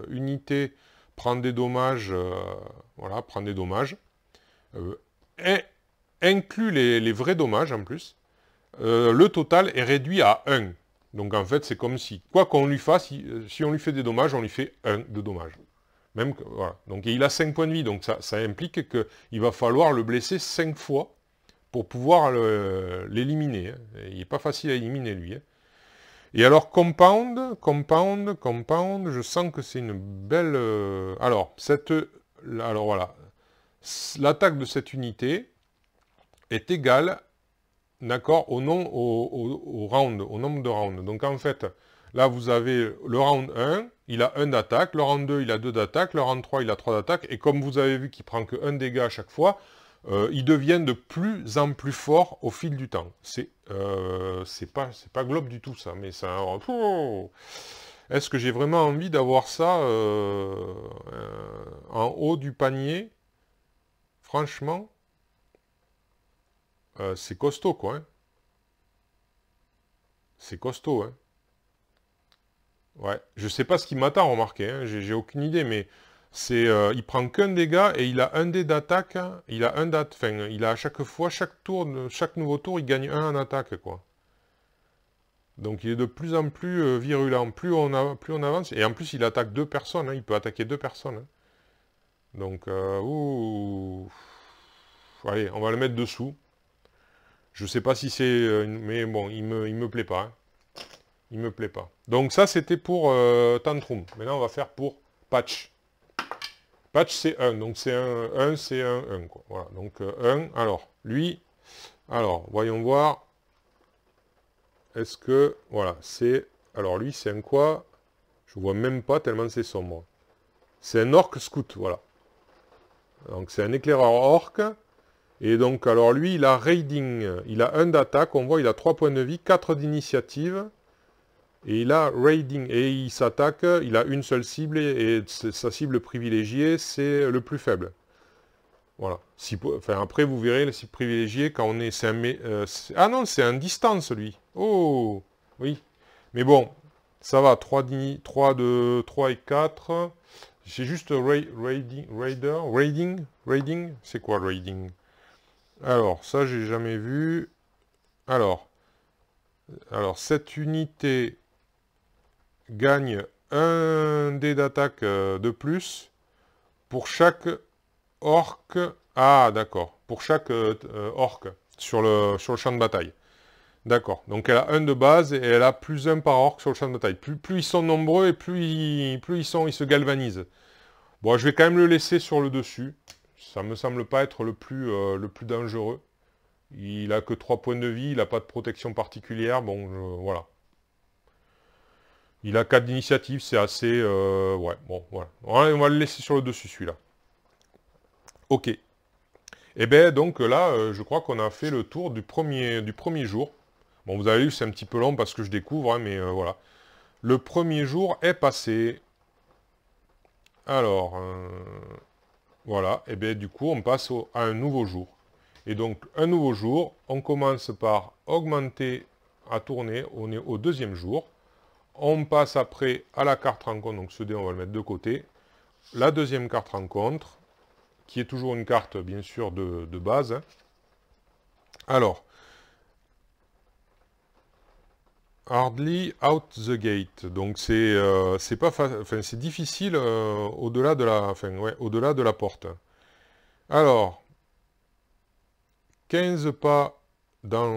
unité prend des dommages, voilà, prend des dommages, euh, in- inclut les vrais dommages en plus, le total est réduit à 1. Donc en fait, c'est comme si, quoi qu'on lui fasse, si on lui fait des dommages, on lui fait 1 de dommages. Même que, voilà. Donc il a 5 points de vie, donc ça implique qu'il va falloir le blesser 5 fois pour pouvoir l'éliminer. Hein. Il n'est pas facile à éliminer lui. Hein. Et alors compound, je sens que c'est une belle... Alors, alors voilà, l'attaque de cette unité est égale, d'accord, au round, au nombre de rounds. Donc en fait, là vous avez le round 1, il a 1 d'attaque, le round 2 il a 2 d'attaque, le round 3 il a 3 d'attaque, et comme vous avez vu qu'il prend que 1 dégât à chaque fois, il devient de plus en plus fort au fil du temps. C'est pas Globe du tout ça, mais ça... Oh, est-ce que j'ai vraiment envie d'avoir ça en haut du panier? Franchement, c'est costaud quoi. Hein. C'est costaud, hein. Ouais, je sais pas ce qui m'attend, remarquez, hein. J'ai aucune idée, mais c'est, il prend qu'un dégât et il a un dé d'attaque, hein. Il a un date, enfin, il a à chaque fois, chaque tour, chaque nouveau tour, il gagne un en attaque, quoi. Donc il est de plus en plus virulent, plus on avance, et en plus il attaque 2 personnes, hein. Il peut attaquer 2 personnes. Hein. Donc, ouh. Allez, on va le mettre dessous. Je sais pas si c'est, mais bon, il me plaît pas, hein. Il me plaît pas. Donc ça, c'était pour Tantrum. Maintenant, on va faire pour Patch. Patch, c'est 1. Donc c'est un c'est un, quoi. Voilà. Donc 1. Alors, lui... Alors, voyons voir. Est-ce que... Voilà, c'est... Alors, lui, c'est un quoi? Je vois même pas tellement c'est sombre. C'est un orc scout, voilà. Donc c'est un éclaireur orc. Et donc, alors lui, il a raiding. Il a 1 d'attaque. On voit, il a 3 points de vie, 4 d'initiative. Et il a raiding, et il s'attaque, il a une seule cible, et sa cible privilégiée, c'est le plus faible. Voilà. Enfin, après, vous verrez, le cible privilégié, quand on est... ah non, c'est un distance, lui. Oh, oui. Mais bon, ça va, 3 et 4. J'ai juste raiding, c'est quoi raiding? Alors, ça, j'ai jamais vu. Alors, cette unité gagne un dé d'attaque de plus pour chaque orc. Ah, d'accord. Pour chaque orc sur le champ de bataille. D'accord. Donc elle a un de base et elle a plus un par orc sur le champ de bataille. Plus ils sont nombreux et plus ils se galvanisent. Bon, je vais quand même le laisser sur le dessus. Ça me semble pas être le plus dangereux. Il a que 3 points de vie, il n'a pas de protection particulière. Bon, voilà. Il a 4 d'initiative, c'est assez... ouais, bon, voilà. On va le laisser sur le dessus, celui-là. Ok. Et bien, donc là, je crois qu'on a fait le tour du premier jour. Bon, vous avez vu, c'est un petit peu long parce que je découvre, hein, mais voilà. Le premier jour est passé. Alors, voilà. Et bien, du coup, on passe à un nouveau jour. Et donc, un nouveau jour, on commence par augmenter à tourner. On est au 2e jour. On passe après à la carte rencontre, donc ce dé on va le mettre de côté. La 2e carte rencontre, qui est toujours une carte bien sûr de base. Hein. Alors, hardly out the gate, donc c'est pas enfin c'est difficile au-delà de la, enfin ouais, au-delà de la porte. Alors, 15 pas dans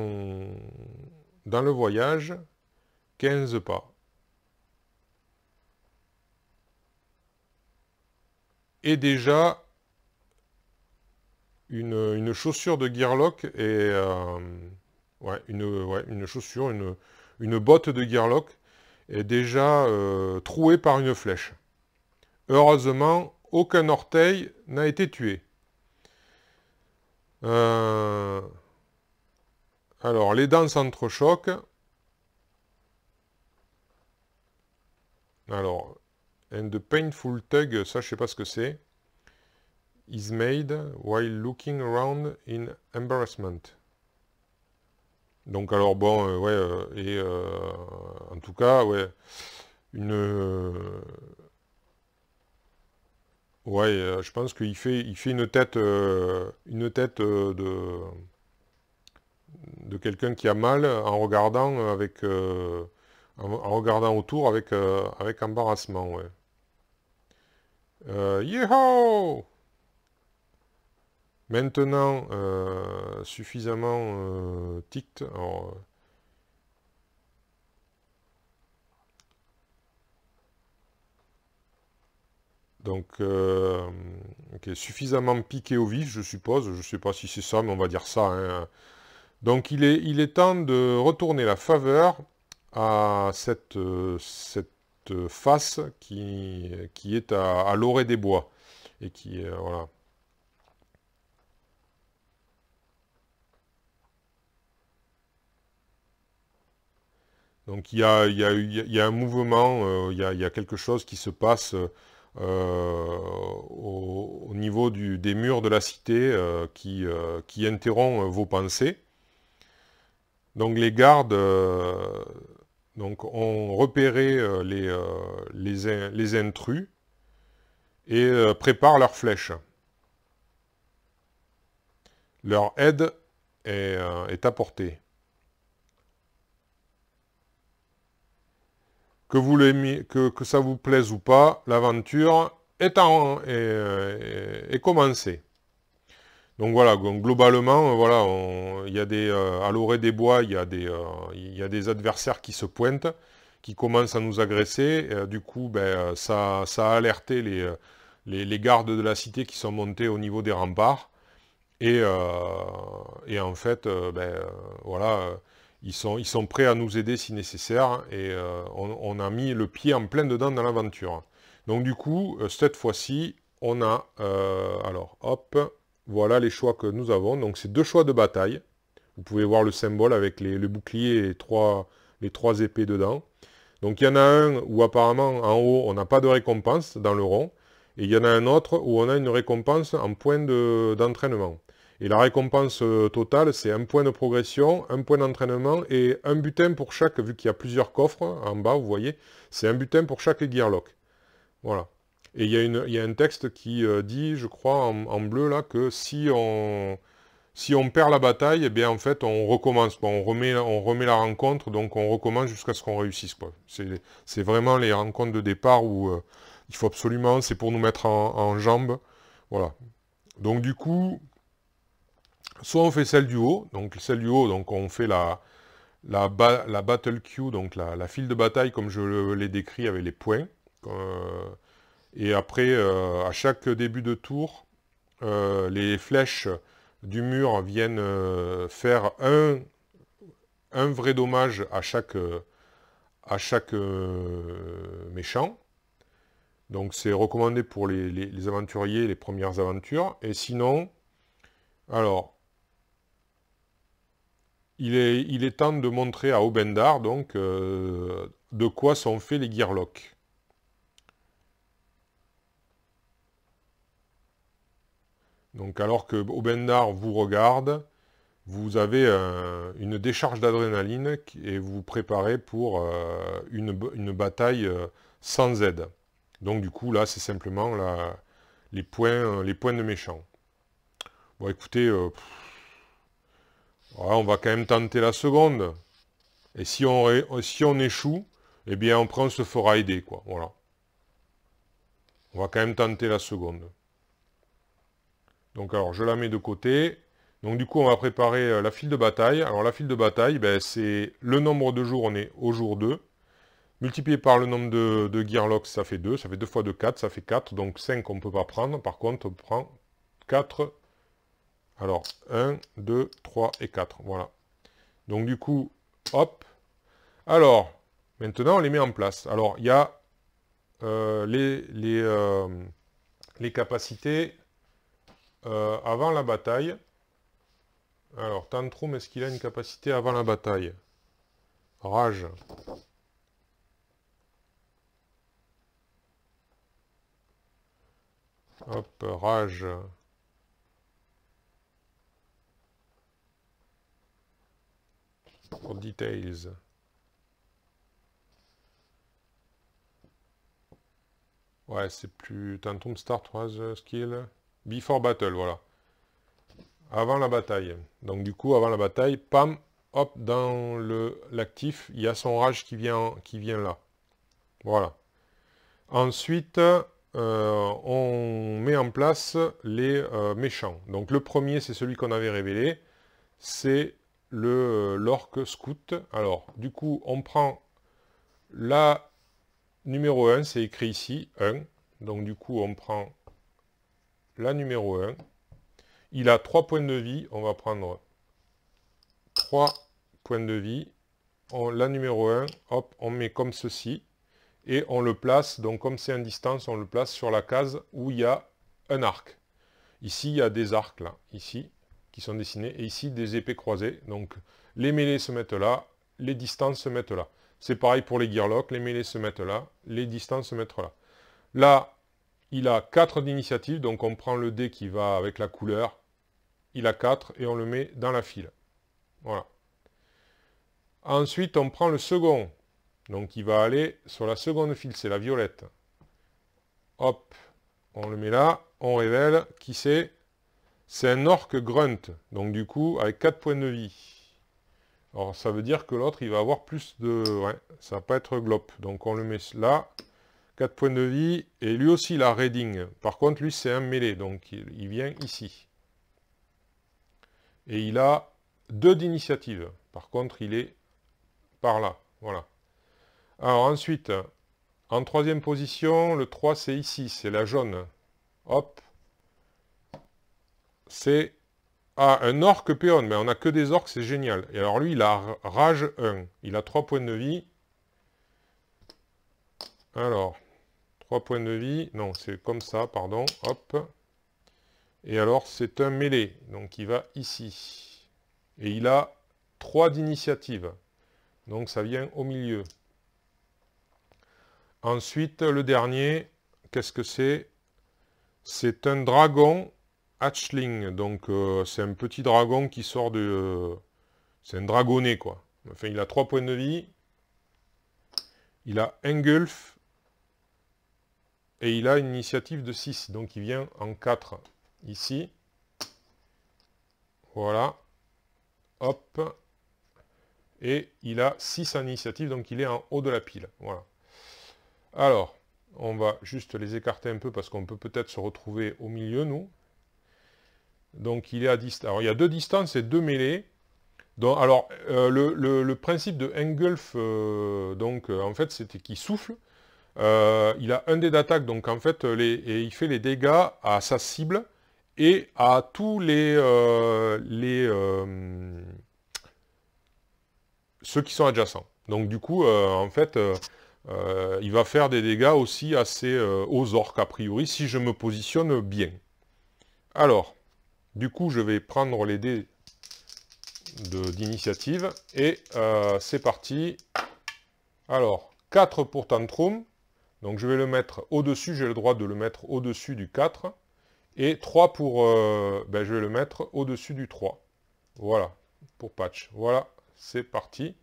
le voyage, 15 pas. Et déjà, une chaussure de Gearlock et... ouais, une chaussure, une botte de Gearlock est déjà trouée par une flèche. Heureusement, aucun orteil n'a été tué. Alors, les dents s'entrechoquent. Alors, and the painful tug, ça je sais pas ce que c'est. Is made while looking around in embarrassment. Donc alors bon, ouais, en tout cas, ouais, une... ouais, je pense il fait une tête de quelqu'un qui a mal en regardant avec... en regardant autour avec, avec embarrassement, ouais. Yeehaw! Maintenant, suffisamment ticked. Alors, donc, ok, suffisamment piqué au vif, je suppose. Je ne sais pas si c'est ça, mais on va dire ça, hein. Donc, il est temps de retourner la faveur à cette face qui est à l'orée des bois. Et qui, voilà. Donc il y a un mouvement, il y a quelque chose qui se passe au niveau des murs de la cité qui interrompt vos pensées. Donc les gardes donc, ont repéré les intrus et préparent leurs flèches. Leur aide est apportée. Que ça vous plaise ou pas, l'aventure est commencée. Donc voilà, donc globalement, voilà, il y a à l'orée des bois, il y a des adversaires qui se pointent, qui commencent à nous agresser. Du coup, ben, ça a alerté les gardes de la cité qui sont montés au niveau des remparts. Et en fait, ben, voilà, ils sont prêts à nous aider si nécessaire. Et on a mis le pied en plein dedans dans l'aventure. Donc du coup, cette fois-ci, on a... alors, hop, voilà les choix que nous avons. Donc c'est 2 choix de bataille. Vous pouvez voir le symbole avec le bouclier et les trois épées dedans. Donc il y en a un où apparemment en haut on n'a pas de récompense dans le rond. Et il y en a un autre où on a une récompense en point d'entraînement. Et la récompense totale, c'est un point de progression, un point d'entraînement et un butin pour chaque, vu qu'il y a plusieurs coffres en bas, vous voyez, c'est un butin pour chaque gearlock. Voilà. Et il y a un texte qui dit, je crois, en bleu, là, que si on perd la bataille, eh bien, en fait, on recommence. Bon, on remet la rencontre, donc on recommence jusqu'à ce qu'on réussisse, quoi. C'est vraiment les rencontres de départ où il faut absolument, c'est pour nous mettre en jambes. Voilà. Donc, du coup, soit on fait celle du haut, donc celle du haut, donc on fait la battle queue, donc la file de bataille comme je l'ai décrit avec les points. Et après, à chaque début de tour, les flèches du mur viennent faire un vrai dommage à chaque méchant. Donc c'est recommandé pour les aventuriers, les premières aventures. Et sinon, alors, il est temps de montrer à Obendar, donc, de quoi sont faits les gearlocks. Donc alors que Obendar vous regarde, vous avez une décharge d'adrénaline et vous vous préparez pour une bataille sans aide. Donc du coup là c'est simplement les points de méchant. Bon écoutez, voilà, on va quand même tenter la seconde. Et si on échoue, eh bien après on se fera aider, quoi. Voilà. On va quand même tenter la seconde. Donc alors je la mets de côté. Donc du coup on va préparer la file de bataille. Alors la file de bataille, ben, c'est le nombre de jours, on est au jour 2. Multiplié par le nombre de gearlocks, ça fait 2. Ça fait 2 fois 2, 4, ça fait 4. Donc 5 on ne peut pas prendre. Par contre on prend 4. Alors 1, 2, 3 et 4. Voilà. Donc du coup, hop. Alors, maintenant on les met en place. Alors il y a les capacités avant la bataille. Alors, Tantrum, est-ce qu'il a une capacité avant la bataille? Rage. Hop, rage. Pour details. Ouais, c'est plus... Tantrum Start was skill. Before battle, voilà. Avant la bataille. Donc du coup, avant la bataille, pam, hop, dans l'actif, il y a son rage qui vient là. Voilà. Ensuite, on met en place les méchants. Donc le premier, c'est celui qu'on avait révélé. C'est l'orc scout. Alors, du coup, on prend la numéro 1, c'est écrit ici, 1. Donc du coup, on prend la numéro 1. Il a 3 points de vie. On va prendre 3 points de vie. La numéro 1, hop, on met comme ceci. Et on le place, donc comme c'est en distance, on le place sur la case où il y a un arc. Ici, il y a des arcs, là, ici, qui sont dessinés. Et ici, des épées croisées. Donc, les mêlées se mettent là, les distances se mettent là. C'est pareil pour les gearlocks, les mêlées se mettent là, les distances se mettent là. Là, il a 4 d'initiative, donc on prend le dé qui va avec la couleur. Il a 4 et on le met dans la file. Voilà. Ensuite, on prend le second. Donc, il va aller sur la seconde file, c'est la violette. Hop, on le met là, on révèle qui c'est. C'est un orc grunt, donc du coup, avec 4 points de vie. Alors, ça veut dire que l'autre, il va avoir plus de... Ouais, ça va pas être glop. Donc, on le met là, 4 points de vie, et lui aussi, il a raiding. Par contre, lui, c'est un mêlé, donc il vient ici. Et il a 2 d'initiative. Par contre, il est par là, voilà. Alors ensuite, en troisième position, le 3 c'est ici, c'est la jaune. Hop. C'est un orc péon, mais on n'a que des orcs, c'est génial. Et alors lui, il a rage 1. Il a 3 points de vie. Alors, 3 points de vie. Non, c'est comme ça, pardon. Hop. Et alors, c'est un mêlé. Donc il va ici. Et il a 3 d'initiative. Donc ça vient au milieu. Ensuite, le dernier, qu'est-ce que c'est? C'est un dragon hatchling. Donc, c'est un petit dragon qui sort de... c'est un dragonnet, quoi. Enfin, il a 3 points de vie. Il a engulf. Et il a une initiative de 6. Donc, il vient en 4 ici. Voilà. Hop. Et il a 6 en initiative. Donc, il est en haut de la pile. Voilà. Alors, on va juste les écarter un peu parce qu'on peut peut-être se retrouver au milieu, nous. Donc, il est à distance. Alors, il y a 2 distances et 2 mêlées. Donc, alors, le principe de engulf, en fait, c'était qu'il souffle. Il a un dé d'attaque, donc en fait, et il fait les dégâts à sa cible et à tous ceux qui sont adjacents. Donc, du coup, en fait... il va faire des dégâts aussi assez aux orques, a priori, si je me positionne bien. Alors, du coup, je vais prendre les dés d'initiative, et c'est parti. Alors, 4 pour Tantrum, donc je vais le mettre au-dessus, j'ai le droit de le mettre au-dessus du 4, et 3 pour... je vais le mettre au-dessus du 3. Voilà, pour patch. Voilà, c'est parti.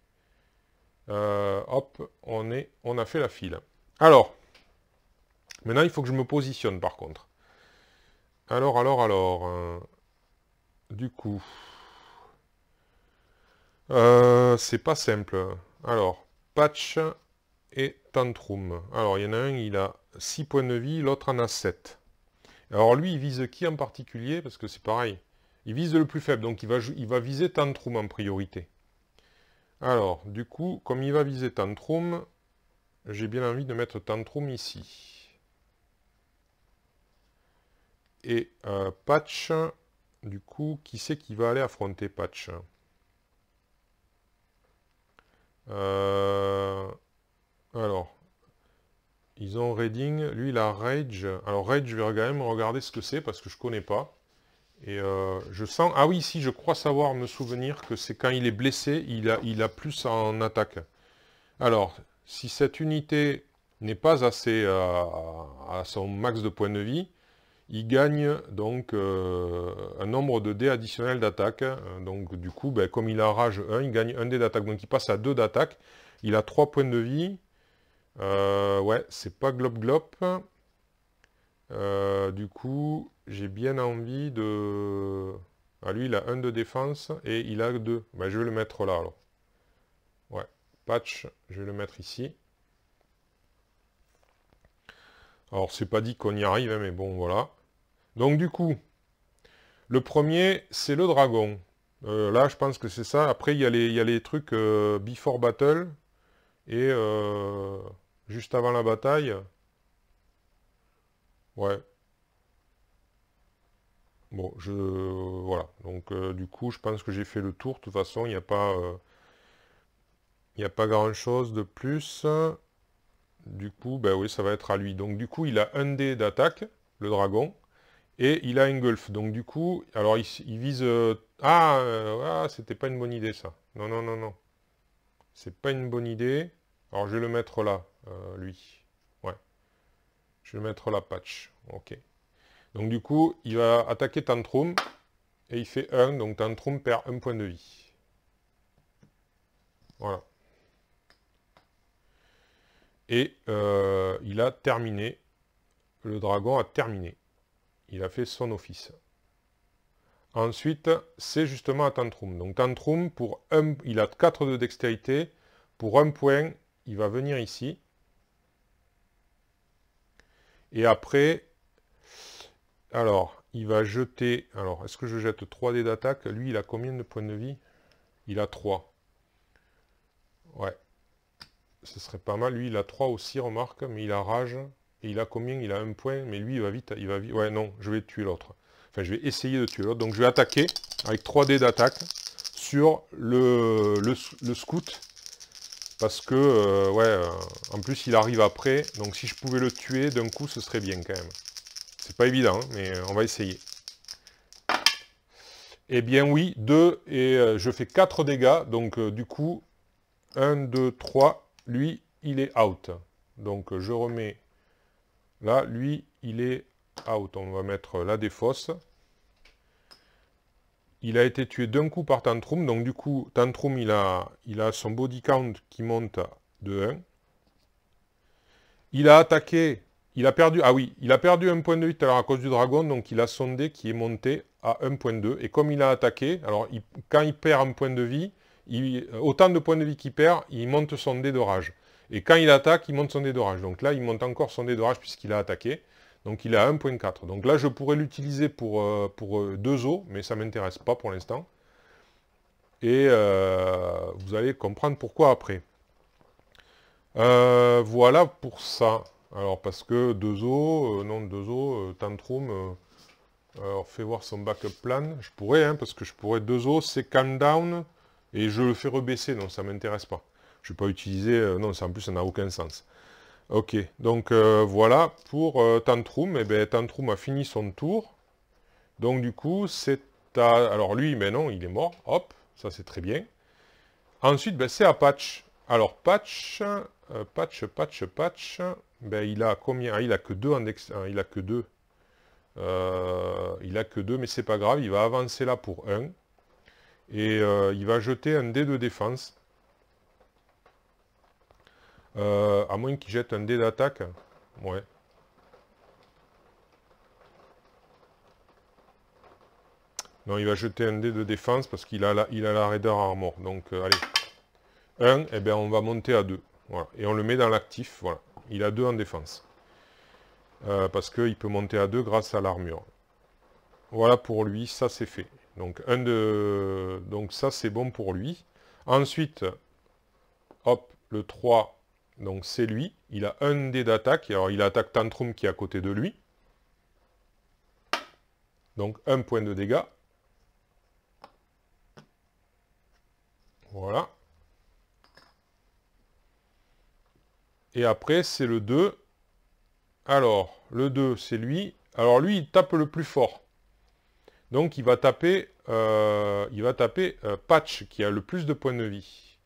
Hop, on a fait la file. Alors, maintenant il faut que je me positionne par contre. Alors, du coup, c'est pas simple. Alors, patch et tantrum. Alors, il y en a un, il a 6 points de vie, l'autre en a 7. Alors lui, il vise qui en particulier? Parce que c'est pareil. Il vise le plus faible, donc il va viser tantrum en priorité. Alors, du coup, comme il va viser tantrum, j'ai bien envie de mettre tantrum ici. Et patch, du coup, qui c'est qui va aller affronter patch? Alors, ils ont raiding, lui il a rage. Alors rage, je vais quand même regarder ce que c'est parce que je connais pas. Et je sens... Ah oui, si, je crois savoir, me souvenir que c'est quand il est blessé, il a plus en attaque. Alors, si cette unité n'est pas assez à son max de points de vie, il gagne donc un nombre de dés additionnels d'attaque. Donc du coup, ben, comme il a rage 1, il gagne un dé d'attaque. Donc il passe à 2 d'attaque. Il a 3 points de vie. Ouais, c'est pas glop glop. Du coup, j'ai bien envie de... Ah, lui, il a 1 de défense et il a 2. Ben, je vais le mettre là, alors. Ouais, patch, je vais le mettre ici. Alors, c'est pas dit qu'on y arrive, hein, mais bon, voilà. Donc, du coup, le premier, c'est le dragon. Là, je pense que c'est ça. Après, il y a les trucs before battle et juste avant la bataille. Ouais. Bon, voilà. Donc, du coup, je pense que j'ai fait le tour. De toute façon, il n'y a pas grand-chose de plus. Du coup, ben oui, ça va être à lui. Donc, du coup, il a un dé d'attaque, le dragon, et il a engulf. Donc, du coup, alors, il vise... c'était pas une bonne idée, ça. Non, non, non, non. C'est pas une bonne idée. Alors, je vais le mettre là, lui. Ouais. Je vais le mettre là, patch. Ok. Donc, du coup, il va attaquer Tantrum, et il fait 1, donc Tantrum perd 1 point de vie. Voilà. Et il a terminé. Le dragon a terminé. Il a fait son office. Ensuite, c'est justement à Tantrum. Donc Tantrum, il a 4 de dextérité. Pour 1 point, il va venir ici. Et après, alors, il va jeter... Alors, est-ce que je jette 3 dés d'attaque? Lui, il a combien de points de vie? Il a 3. Ouais. Ce serait pas mal. Lui, il a 3 aussi, remarque, mais il a rage. Et il a combien? Il a 1 point, mais lui, il va vite. Ouais, non, je vais tuer l'autre. Enfin, je vais essayer de tuer l'autre. Donc, je vais attaquer avec 3 dés d'attaque sur le scout. Parce que, en plus, il arrive après. Donc, si je pouvais le tuer d'un coup, ce serait bien, quand même. C'est pas évident, hein, mais on va essayer. Eh bien, oui, 2, et je fais 4 dégâts. Donc, du coup, 1, 2, 3. Lui, il est out. Donc, je remets... Là, lui, il est out. On va mettre la défausse. Il a été tué d'un coup par Tantrum. Donc, du coup, Tantrum, il a son body count qui monte de 1. Il a attaqué... Il a perdu... Ah oui, il a perdu 1 point de vie tout à l'heure à cause du dragon. Donc, il a son dé qui est monté à 1.2. Et comme il a attaqué... Alors, quand il perd un point de vie, autant de points de vie qu'il perd, il monte son dé de rage. Et quand il attaque, il monte son dé de rage. Donc là, il monte encore son dé de rage puisqu'il a attaqué. Donc il est à 1.4. Donc là, je pourrais l'utiliser pour 2 os, mais ça ne m'intéresse pas pour l'instant. Et vous allez comprendre pourquoi après. Voilà pour ça. Alors, parce que 2 os, non, 2 os, Tantrum, alors fais voir son backup plan. Je pourrais, hein, parce que je pourrais 2 os, c'est calm down, et je le fais rebaisser, donc ça ne m'intéresse pas. Je ne vais pas utiliser, non, ça en plus ça n'a aucun sens. Ok, donc voilà pour Tantrum. Eh bien, Tantrum a fini son tour. Donc du coup, c'est à... Alors lui, mais non, il est mort. Hop, ça c'est très bien. Ensuite, ben, c'est à Patch. Alors Patch, Patch, ben, il a combien? Ah, il a que 2 en il a que 2. Il a que 2, mais c'est pas grave. Il va avancer là pour 1. Et il va jeter un dé de défense. À moins qu'il jette un dé d'attaque. Ouais. Non, il va jeter un dé de défense parce qu'il a la Raider Armor. Donc, allez. 1, eh bien, on va monter à 2. Voilà. Et on le met dans l'actif. Voilà. Il a 2 en défense. Parce qu'il peut monter à 2 grâce à l'armure. Voilà pour lui, ça c'est fait. Donc, donc ça c'est bon pour lui. Ensuite, hop, le 3, donc c'est lui. Il a un dé d'attaque. Alors, il attaque Tantrum qui est à côté de lui. Donc, 1 point de dégâts. Voilà. Et après, c'est le 2. Alors, le 2, c'est lui. Alors, lui, il tape le plus fort. Donc il va taper, Patch, qui a le plus de points de vie.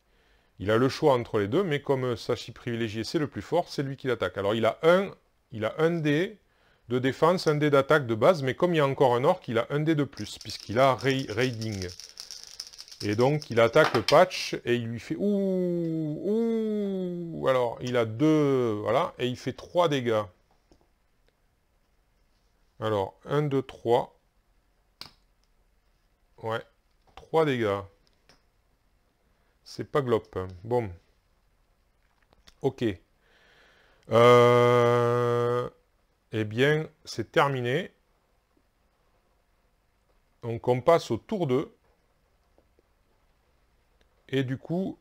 Il a le choix entre les deux, mais comme Sachi privilégié, c'est le plus fort, c'est lui qui l'attaque. Alors il a un dé de défense, un dé d'attaque de base, mais comme il y a encore un orc, il a un dé de plus, puisqu'il a Raiding. Et donc il attaque le Patch, et il lui fait... Ouh. Alors, il a 2... Voilà, et il fait 3 dégâts. Alors, 1, 2, 3. Ouais, 3 dégâts. C'est pas glop. Bon. Ok. Eh bien, c'est terminé. Donc, on passe au tour 2. Et du coup,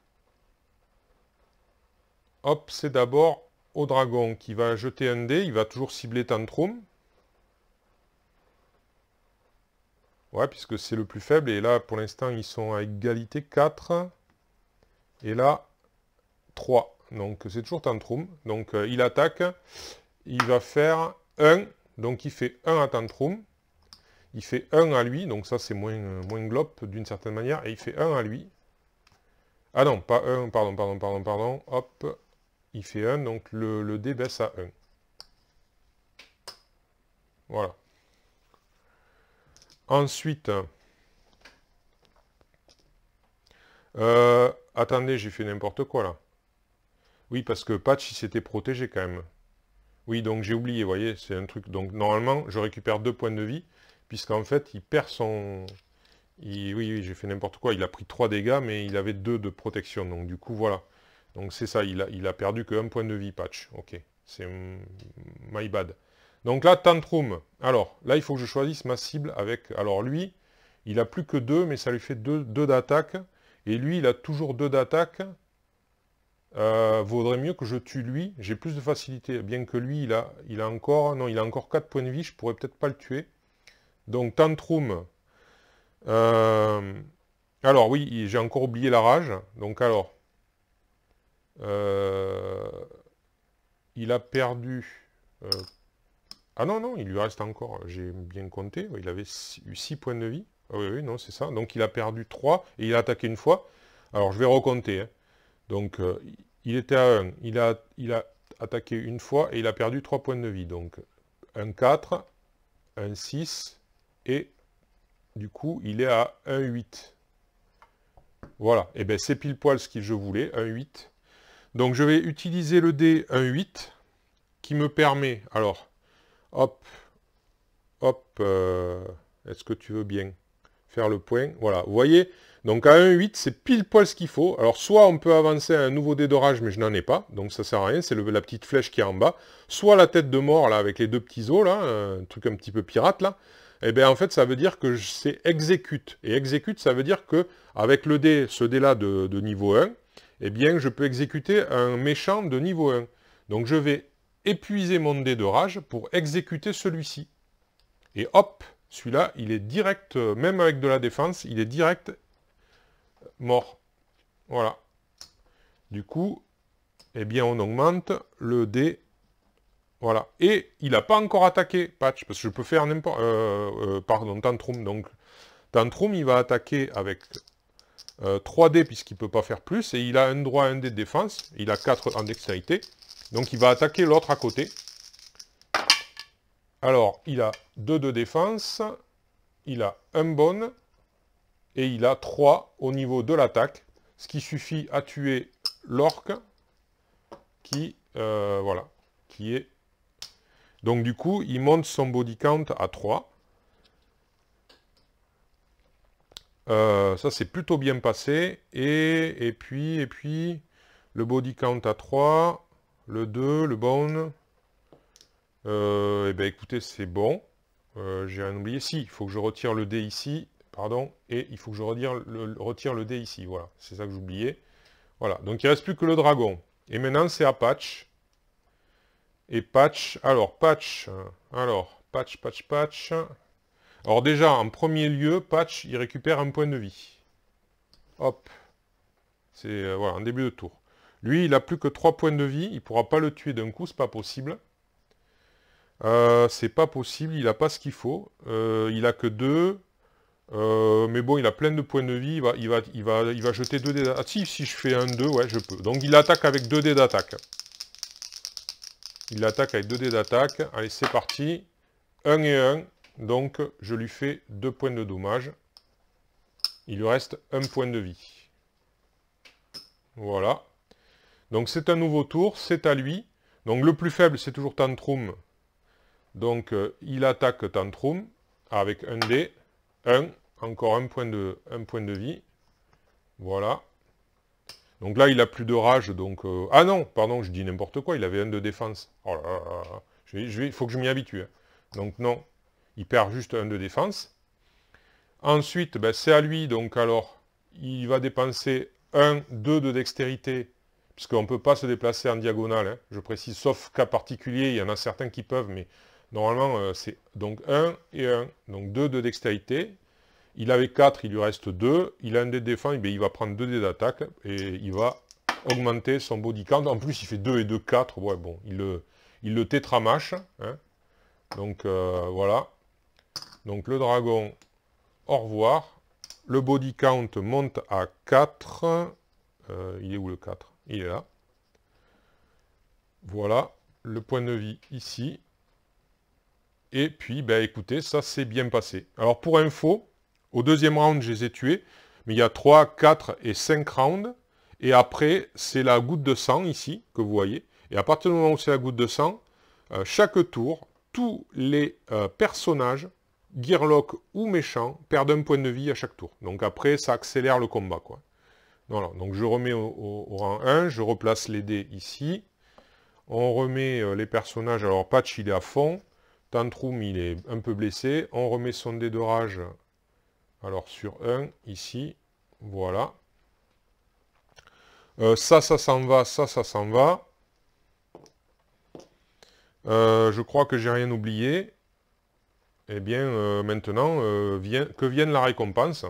hop, c'est d'abord au dragon qui va jeter un dé. Il va toujours cibler Tantrum. Ouais, puisque c'est le plus faible. Et là, pour l'instant, ils sont à égalité 4. Et là, 3. Donc, c'est toujours Tantrum. Donc, il attaque. Il va faire 1. Donc, il fait 1 à Tantrum. Il fait 1 à lui. Donc, ça, c'est moins glop d'une certaine manière. Et il fait 1 à lui. Ah non, pas 1. Pardon. Hop. Il fait 1. Donc, le dé baisse à 1. Voilà. Ensuite... attendez, j'ai fait n'importe quoi, là. Oui, parce que Patch, il s'était protégé, quand même. Oui, donc j'ai oublié, vous voyez, c'est un truc... Donc, normalement, je récupère 2 points de vie, puisqu'en fait, il perd son... Oui, j'ai fait n'importe quoi. Il a pris 3 dégâts, mais il avait 2 de protection. Donc, du coup, voilà. Donc, c'est ça, il a perdu que 1 point de vie, Patch. Ok, c'est my bad. Donc là, Tantrum. Alors, là, il faut que je choisisse ma cible avec... Alors, lui, il a plus que 2, mais ça lui fait 2 d'attaque. Et lui, il a toujours 2 d'attaque. Vaudrait mieux que je tue lui. J'ai plus de facilité. Bien que lui, il a encore... Non, il a encore 4 points de vie. Je pourrais peut-être pas le tuer. Donc, Tantrum. Alors, oui, j'ai encore oublié la rage. Donc, alors... il a perdu... ah non, il lui reste encore... J'ai bien compté. Il avait eu 6 points de vie. Ah oui, non, c'est ça. Donc, il a perdu 3 et il a attaqué une fois. Alors, je vais recompter. Hein. Donc, il était à 1. Il a attaqué une fois et il a perdu 3 points de vie. Donc, un 4, un 6 et du coup, il est à 1, 8. Voilà. Et bien, c'est pile poil ce que je voulais, 1, 8. Donc, je vais utiliser le dé 1, 8 qui me permet... Alors, hop, est-ce que tu veux bien faire le point? Voilà, vous voyez, donc à 1,8, c'est pile poil ce qu'il faut. Alors, soit on peut avancer à un nouveau dé d'orage, mais je n'en ai pas, donc ça sert à rien, c'est la petite flèche qui est en bas. Soit la tête de mort, là, avec les 2 petits os, là, un truc un petit peu pirate, là. Eh bien, en fait, ça veut dire que c'est exécute. Et exécute, ça veut dire que avec le dé, ce dé-là de niveau 1, eh bien, je peux exécuter un méchant de niveau 1. Donc, je vais épuiser mon dé de rage pour exécuter celui-ci. Et hop, celui-là, il est direct, même avec de la défense, il est direct mort. Voilà. Du coup, eh bien, on augmente le dé. Voilà. Et il n'a pas encore attaqué, Patch, parce que je peux faire n'importe... pardon, Tantrum. Donc, Tantrum, il va attaquer avec 3 dés, puisqu'il ne peut pas faire plus, et il a un droit à un dé de défense. Il a 4 en dextérité. Donc, il va attaquer l'autre à côté. Alors, il a 2 de défense, il a un bon, et il a 3 au niveau de l'attaque, ce qui suffit à tuer l'orc, qui, voilà, qui est... Donc du coup, il monte son body count à 3. Ça, c'est plutôt bien passé. Et puis, le body count à 3, le 2, le bone... eh bien, écoutez, c'est bon. J'ai rien oublié. Si, il faut que je retire le dé ici. Pardon. Et il faut que je retire le dé ici. Voilà. C'est ça que j'oubliais. Voilà. Donc, il ne reste plus que le dragon. Et maintenant, c'est à Patch. Et Patch. Alors, Patch. Patch. Alors, déjà, en premier lieu, Patch, il récupère un point de vie. Hop. C'est, voilà, en début de tour. Lui, il n'a plus que 3 points de vie. Il ne pourra pas le tuer d'un coup. C'est pas possible. C'est pas possible, il n'a pas ce qu'il faut. Il a que 2. Mais bon, il a plein de points de vie, il va jeter 2 dés d'attaque. Ah si je fais un 2, ouais, je peux. Donc il attaque avec 2 dés d'attaque. Il attaque avec 2 dés d'attaque. Allez, c'est parti. 1 et 1. Donc, je lui fais 2 points de dommage. Il lui reste 1 point de vie. Voilà. Donc, c'est un nouveau tour. C'est à lui. Donc, le plus faible, c'est toujours Tantrum. Donc, il attaque Tantrum avec 1 dé. 1. Encore un point de vie. Voilà. Donc là, il a plus de rage, donc... Ah non, pardon, je dis n'importe quoi, il avait 1 de défense. Oh là là là. Il faut que je m'y habitue. Hein. Donc non, il perd juste 1 de défense. Ensuite, ben, c'est à lui, donc alors, il va dépenser 1, 2 de dextérité, puisqu'on ne peut pas se déplacer en diagonale, hein, je précise, sauf cas particulier, il y en a certains qui peuvent, mais normalement, c'est donc 1 et 1, donc 2 de dextérité. Il avait 4, il lui reste 2. Il a un dé de défense, il va prendre 2 dés d'attaque et il va augmenter son body count. En plus, il fait 2 et 2, 4. Ouais, bon, il le tétramache. Hein. Donc, voilà. Donc, le dragon, au revoir. Le body count monte à 4. Il est où le 4? Il est là. Voilà. Le point de vie ici. Et puis, ben, écoutez, ça s'est bien passé. Alors, pour info, au deuxième round, je les ai tués. Mais il y a 3, 4 et 5 rounds. Et après, c'est la goutte de sang, ici, que vous voyez. Et à partir du moment où c'est la goutte de sang, chaque tour, tous les personnages, Gearlock ou méchants, perdent un point de vie à chaque tour. Donc après, ça accélère le combat, quoi. Voilà, donc je remets au rang 1, je replace les dés ici. On remet les personnages, alors Patch, il est à fond. Tantrum, il est un peu blessé. On remet son dé de rage, alors sur 1, ici. Voilà. Ça s'en va, ça s'en va. Je crois que j'ai rien oublié. Eh bien, maintenant, que vienne la récompense.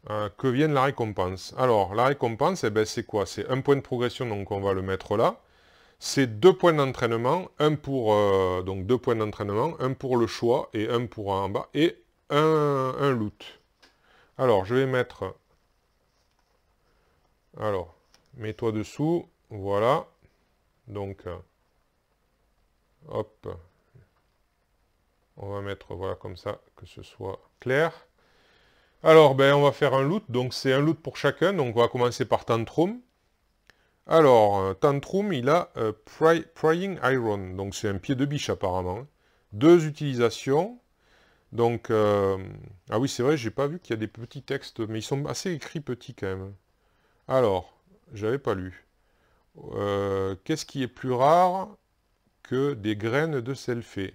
Que vienne la récompense. Alors, la récompense, eh ben, c'est quoi? C'est un point de progression, donc on va le mettre là. C'est 2 points d'entraînement, un pour... donc 2 points d'entraînement, un pour le choix et un pour en bas, et un loot. Alors, je vais mettre... Alors, mets-toi dessous, voilà. Donc, hop. On va mettre, voilà, comme ça, que ce soit clair. Alors, ben, on va faire un loot, donc c'est un loot pour chacun, donc on va commencer par Tantrum. Alors, Tantrum, il a Prying Iron, donc c'est un pied de biche apparemment. 2 utilisations, donc... ah oui, c'est vrai, j'ai pas vu qu'il y a des petits textes, mais ils sont assez écrits petits quand même. Alors, j'avais pas lu. Qu'est-ce qui est plus rare que des graines de Selphé?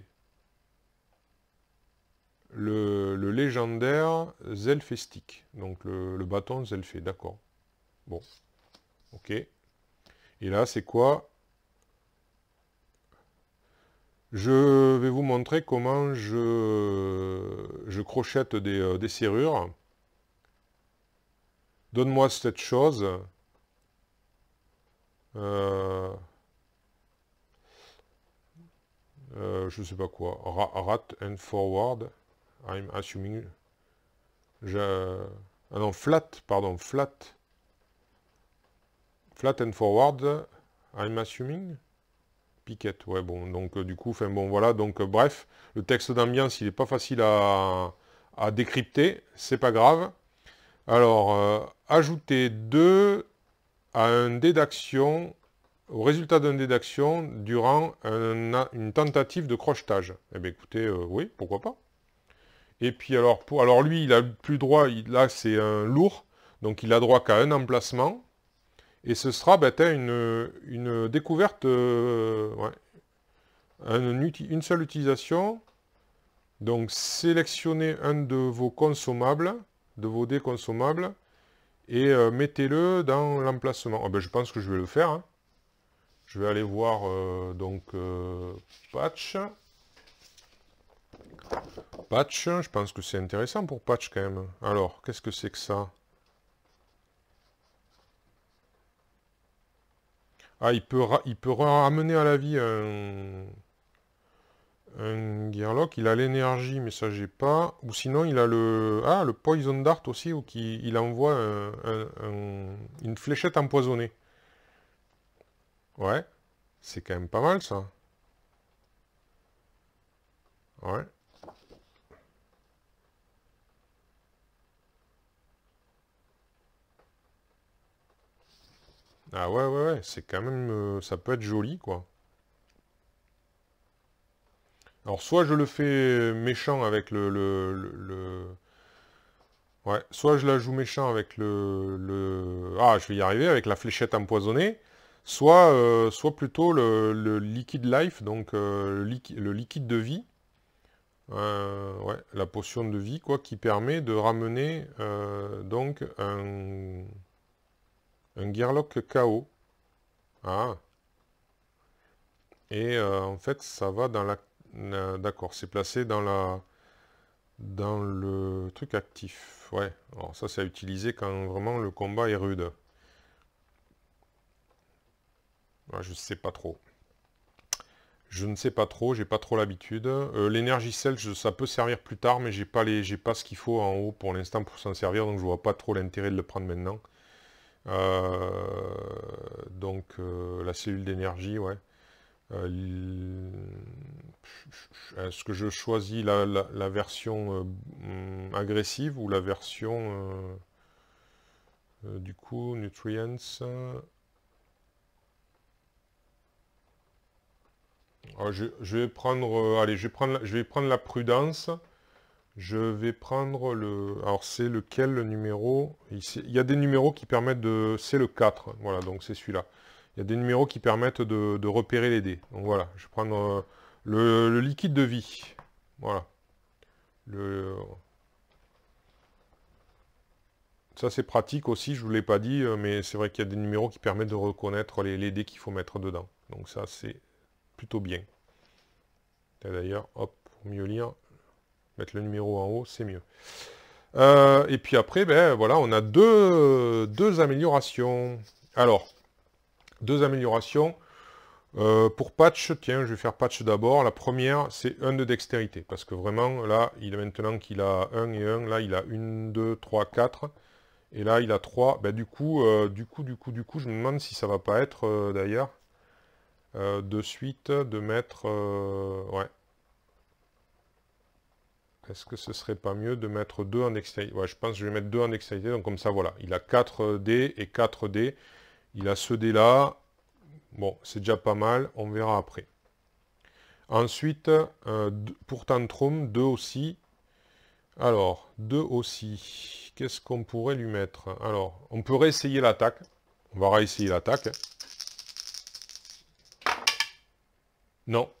Le légendaire Zelfestic, donc le bâton Zelfé, d'accord. Bon, ok. Et là, c'est quoi? Je vais vous montrer comment je crochette des serrures. Donne-moi cette chose. Je sais pas quoi. Rat and forward. I'm assuming. Ah non, flat, pardon, flat. Flat and forward. I'm assuming. Piquette, ouais, bon, donc du coup, enfin bon, voilà, donc bref, le texte d'ambiance, il n'est pas facile à décrypter, c'est pas grave. Alors, ajouter 2 à un dé d'action, au résultat d'un dé d'action, durant une tentative de crochetage. Eh bien, écoutez, oui, pourquoi pas. Et puis, alors lui, il a plus droit, là, c'est un lourd, donc il a droit qu'à un emplacement. Et ce sera une découverte, ouais, une seule utilisation. Donc sélectionnez un de vos consommables, de vos dés consommables, et mettez-le dans l'emplacement. Oh, ben, je pense que je vais le faire. Hein. Je vais aller voir Patch. Patch, je pense que c'est intéressant pour Patch quand même. Alors, qu'est-ce que c'est que ça? Ah, il peut ramener à la vie un Gearlock, il a l'énergie, mais ça j'ai pas. Ou sinon il a le... Ah, le Poison Dart aussi, où il envoie une fléchette empoisonnée. Ouais, c'est quand même pas mal ça. Ouais. Ah ouais, ouais, ouais, c'est quand même... ça peut être joli, quoi. Alors, soit je le fais méchant avec Ouais, soit je la joue méchant avec Ah, je vais y arriver, avec la fléchette empoisonnée, soit plutôt le liquid life, donc le liquide de vie, ouais, la potion de vie, quoi, qui permet de ramener donc un Gearlock KO. Ah, et en fait, ça va dans d'accord, c'est placé dans le truc actif. Ouais, alors ça, c'est à utiliser quand vraiment le combat est rude. Ouais, je sais pas trop. Je ne sais pas trop, j'ai pas trop l'habitude. L'énergie cell, ça peut servir plus tard, mais j'ai pas ce qu'il faut en haut pour l'instant pour s'en servir, donc je vois pas trop l'intérêt de le prendre maintenant. Donc la cellule d'énergie, ouais. Est-ce que je choisis la version agressive ou la version du coup nutrients? Je vais prendre, allez, je vais prendre la prudence. Je vais prendre le... Alors c'est lequel le numéro? Il y a des numéros qui permettent de... C'est le 4, voilà, donc c'est celui-là. Il y a des numéros qui permettent de repérer les dés. Donc voilà, je vais prendre le liquide de vie. Voilà. Le... Ça c'est pratique aussi, je ne vous l'ai pas dit, mais c'est vrai qu'il y a des numéros qui permettent de reconnaître les dés qu'il faut mettre dedans. Donc ça c'est plutôt bien. Et d'ailleurs, hop, pour mieux lire, mettre le numéro en haut, c'est mieux. Et puis après, ben voilà, on a deux améliorations. Alors, deux améliorations. Pour patch, tiens, je vais faire patch d'abord. La première, c'est 1 de dextérité. Parce que vraiment, là, maintenant qu'il a 1 et 1, là, il a 1, 2, 3, 4. Et là, il a 3. Ben, du coup, je me demande si ça va pas être, d'ailleurs, de suite, de mettre... ouais. Est-ce que ce serait pas mieux de mettre 2 en dextérité? Ouais, je pense que je vais mettre 2 en dextérité, donc comme ça, voilà. Il a 4 dés et 4 dés. Il a ce dé-là. Bon, c'est déjà pas mal, on verra après. Ensuite, pour Tantrum, 2 aussi. Alors, 2 aussi. Qu'est-ce qu'on pourrait lui mettre? Alors, on peut réessayer l'attaque. On va réessayer l'attaque. Non.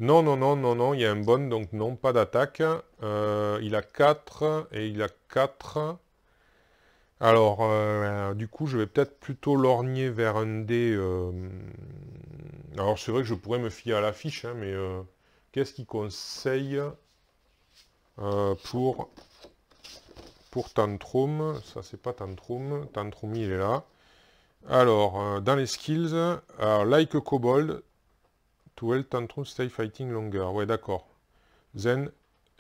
Non, non, non, non, non, il y a un bon, donc non, pas d'attaque. Il a 4 et il a 4. Alors, du coup, je vais peut-être plutôt lorgner vers un dé... Alors, c'est vrai que je pourrais me fier à l'affiche, hein, mais qu'est-ce qu'il conseille pour Tantrum? Ça, c'est pas Tantrum. Tantrum, il est là. Alors, dans les skills, like a kobold, to help Tantrum stay fighting longer. Ouais, d'accord. Then,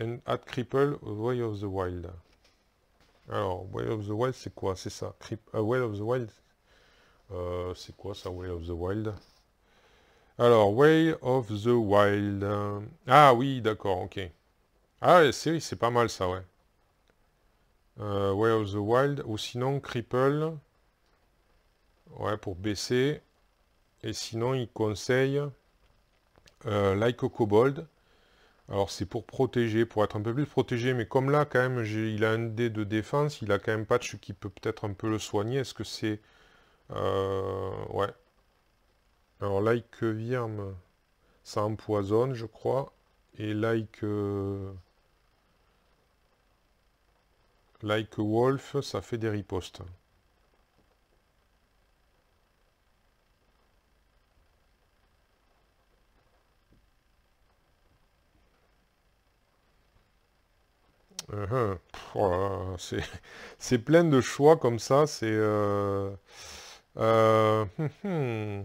and add cripple, way of the wild. Alors, Way of the Wild, c'est quoi? C'est ça. Way of the Wild. C'est quoi ça, Way of the Wild? Alors, Way of the Wild. Ah oui, d'accord, ok. Ah, ouais, c'est pas mal ça, ouais. Way of the Wild. Ou sinon, Cripple. Ouais, pour baisser. Et sinon, il conseille Like a Kobold. Alors, c'est pour protéger, pour être un peu plus protégé. Mais comme là, quand même, il a un dé de défense. Il a quand même patch qui peut peut-être un peu le soigner. Est-ce que c'est... ouais. Alors, like Virme, ça empoisonne, je crois. Et like Wolf, ça fait des ripostes. Oh là là, c'est plein de choix comme ça. C'est... hum, hum.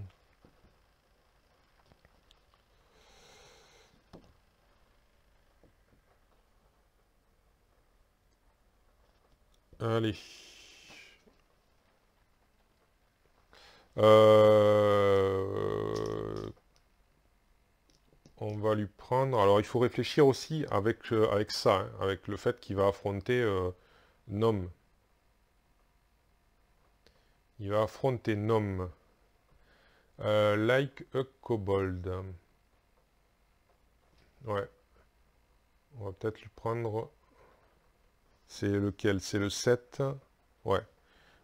Allez. On va lui prendre... Alors, il faut réfléchir aussi avec ça, hein, avec le fait qu'il va affronter Nom. Il va affronter Nom. Like a kobold. Ouais. On va peut-être lui prendre... C'est lequel? C'est le 7. Ouais.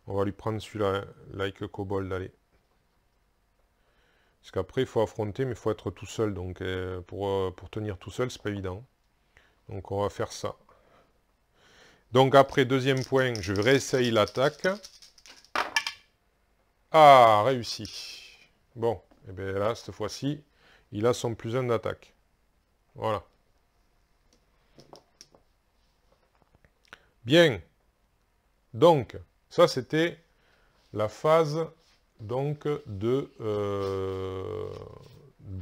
On va lui prendre celui-là, hein, Like a kobold, allez. Parce qu'après, il faut affronter, mais il faut être tout seul. Donc, pour tenir tout seul, c'est pas évident. Donc, on va faire ça. Donc, après, deuxième point, je réessaye l'attaque. Ah, réussi. Bon, et bien là, cette fois-ci, il a son +1 d'attaque. Voilà. Bien. Donc, ça, c'était la phase donc de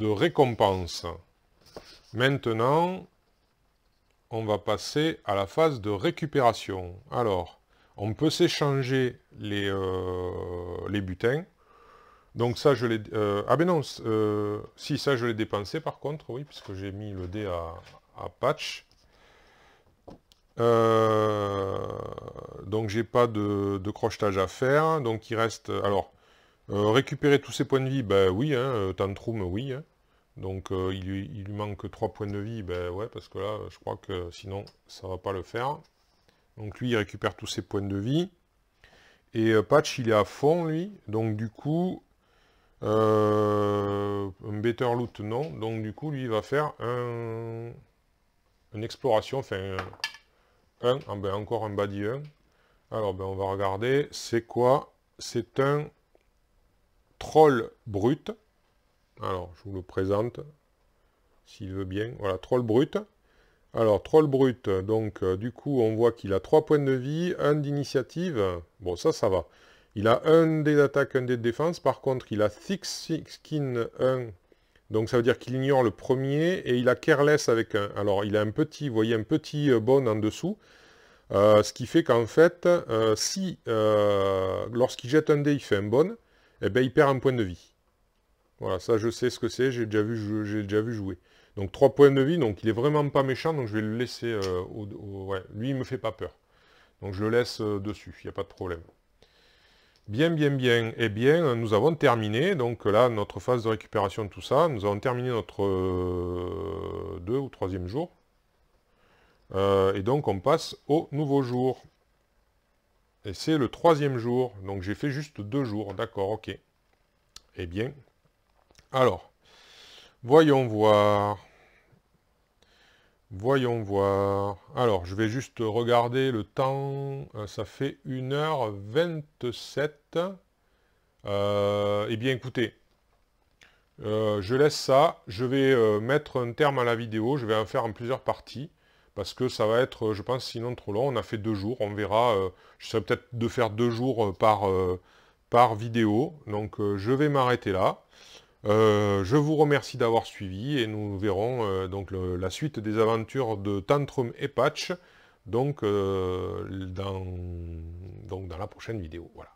récompense. Maintenant, on va passer à la phase de récupération. Alors, on peut s'échanger les butins. Donc ça, je l'ai... ah ben non, si, ça, je l'ai dépensé par contre, oui, puisque j'ai mis le dé à patch. Donc j'ai pas de crochetage à faire. Donc il reste... Alors, récupérer tous ses points de vie, ben oui, hein, Tantrum, oui. Hein. Donc il lui manque 3 points de vie, ben ouais, parce que là, je crois que sinon, ça va pas le faire. Donc lui, il récupère tous ses points de vie. Et Patch, il est à fond, lui. Donc du coup, un Better Loot, non. Donc du coup, lui, il va faire une exploration, enfin, ben, encore un Badi 1. Alors, ben, on va regarder. C'est quoi? C'est un troll brut. Alors, je vous le présente, s'il veut bien. Voilà, troll brut. Alors, troll brut, donc du coup, on voit qu'il a 3 points de vie, 1 d'initiative. Bon, ça va. Il a un dé d'attaque, un dé de défense. Par contre, il a Thick Skin 1. Donc, ça veut dire qu'il ignore le premier. Et il a Careless avec un. Alors, il a un petit, vous voyez, un petit bon en dessous. Ce qui fait qu'en fait, si lorsqu'il jette un dé, il fait un bon, eh ben, il perd un point de vie. Voilà, ça je sais ce que c'est, j'ai déjà vu jouer. Donc 3 points de vie, donc il est vraiment pas méchant, donc je vais le laisser ouais, lui il me fait pas peur. Donc je le laisse dessus, il n'y a pas de problème. Bien, bien, bien. Eh bien, nous avons terminé, donc là, notre phase de récupération de tout ça, nous avons terminé notre 2 ou 3e jour. Et donc on passe au nouveau jour. Et c'est le 3e jour, donc j'ai fait juste 2 jours, d'accord, ok. Eh bien, alors, voyons voir. Voyons voir. Alors, je vais juste regarder le temps. Ça fait 1h27. Eh bien, écoutez, je laisse ça. Je vais mettre un terme à la vidéo. Je vais en faire en plusieurs parties. Parce que ça va être, je pense, sinon trop long. On a fait 2 jours. On verra. J'essaierai peut-être de faire 2 jours par vidéo. Donc, je vais m'arrêter là. Je vous remercie d'avoir suivi et nous verrons donc la suite des aventures de Tantrum et Patch donc, dans la prochaine vidéo. Voilà.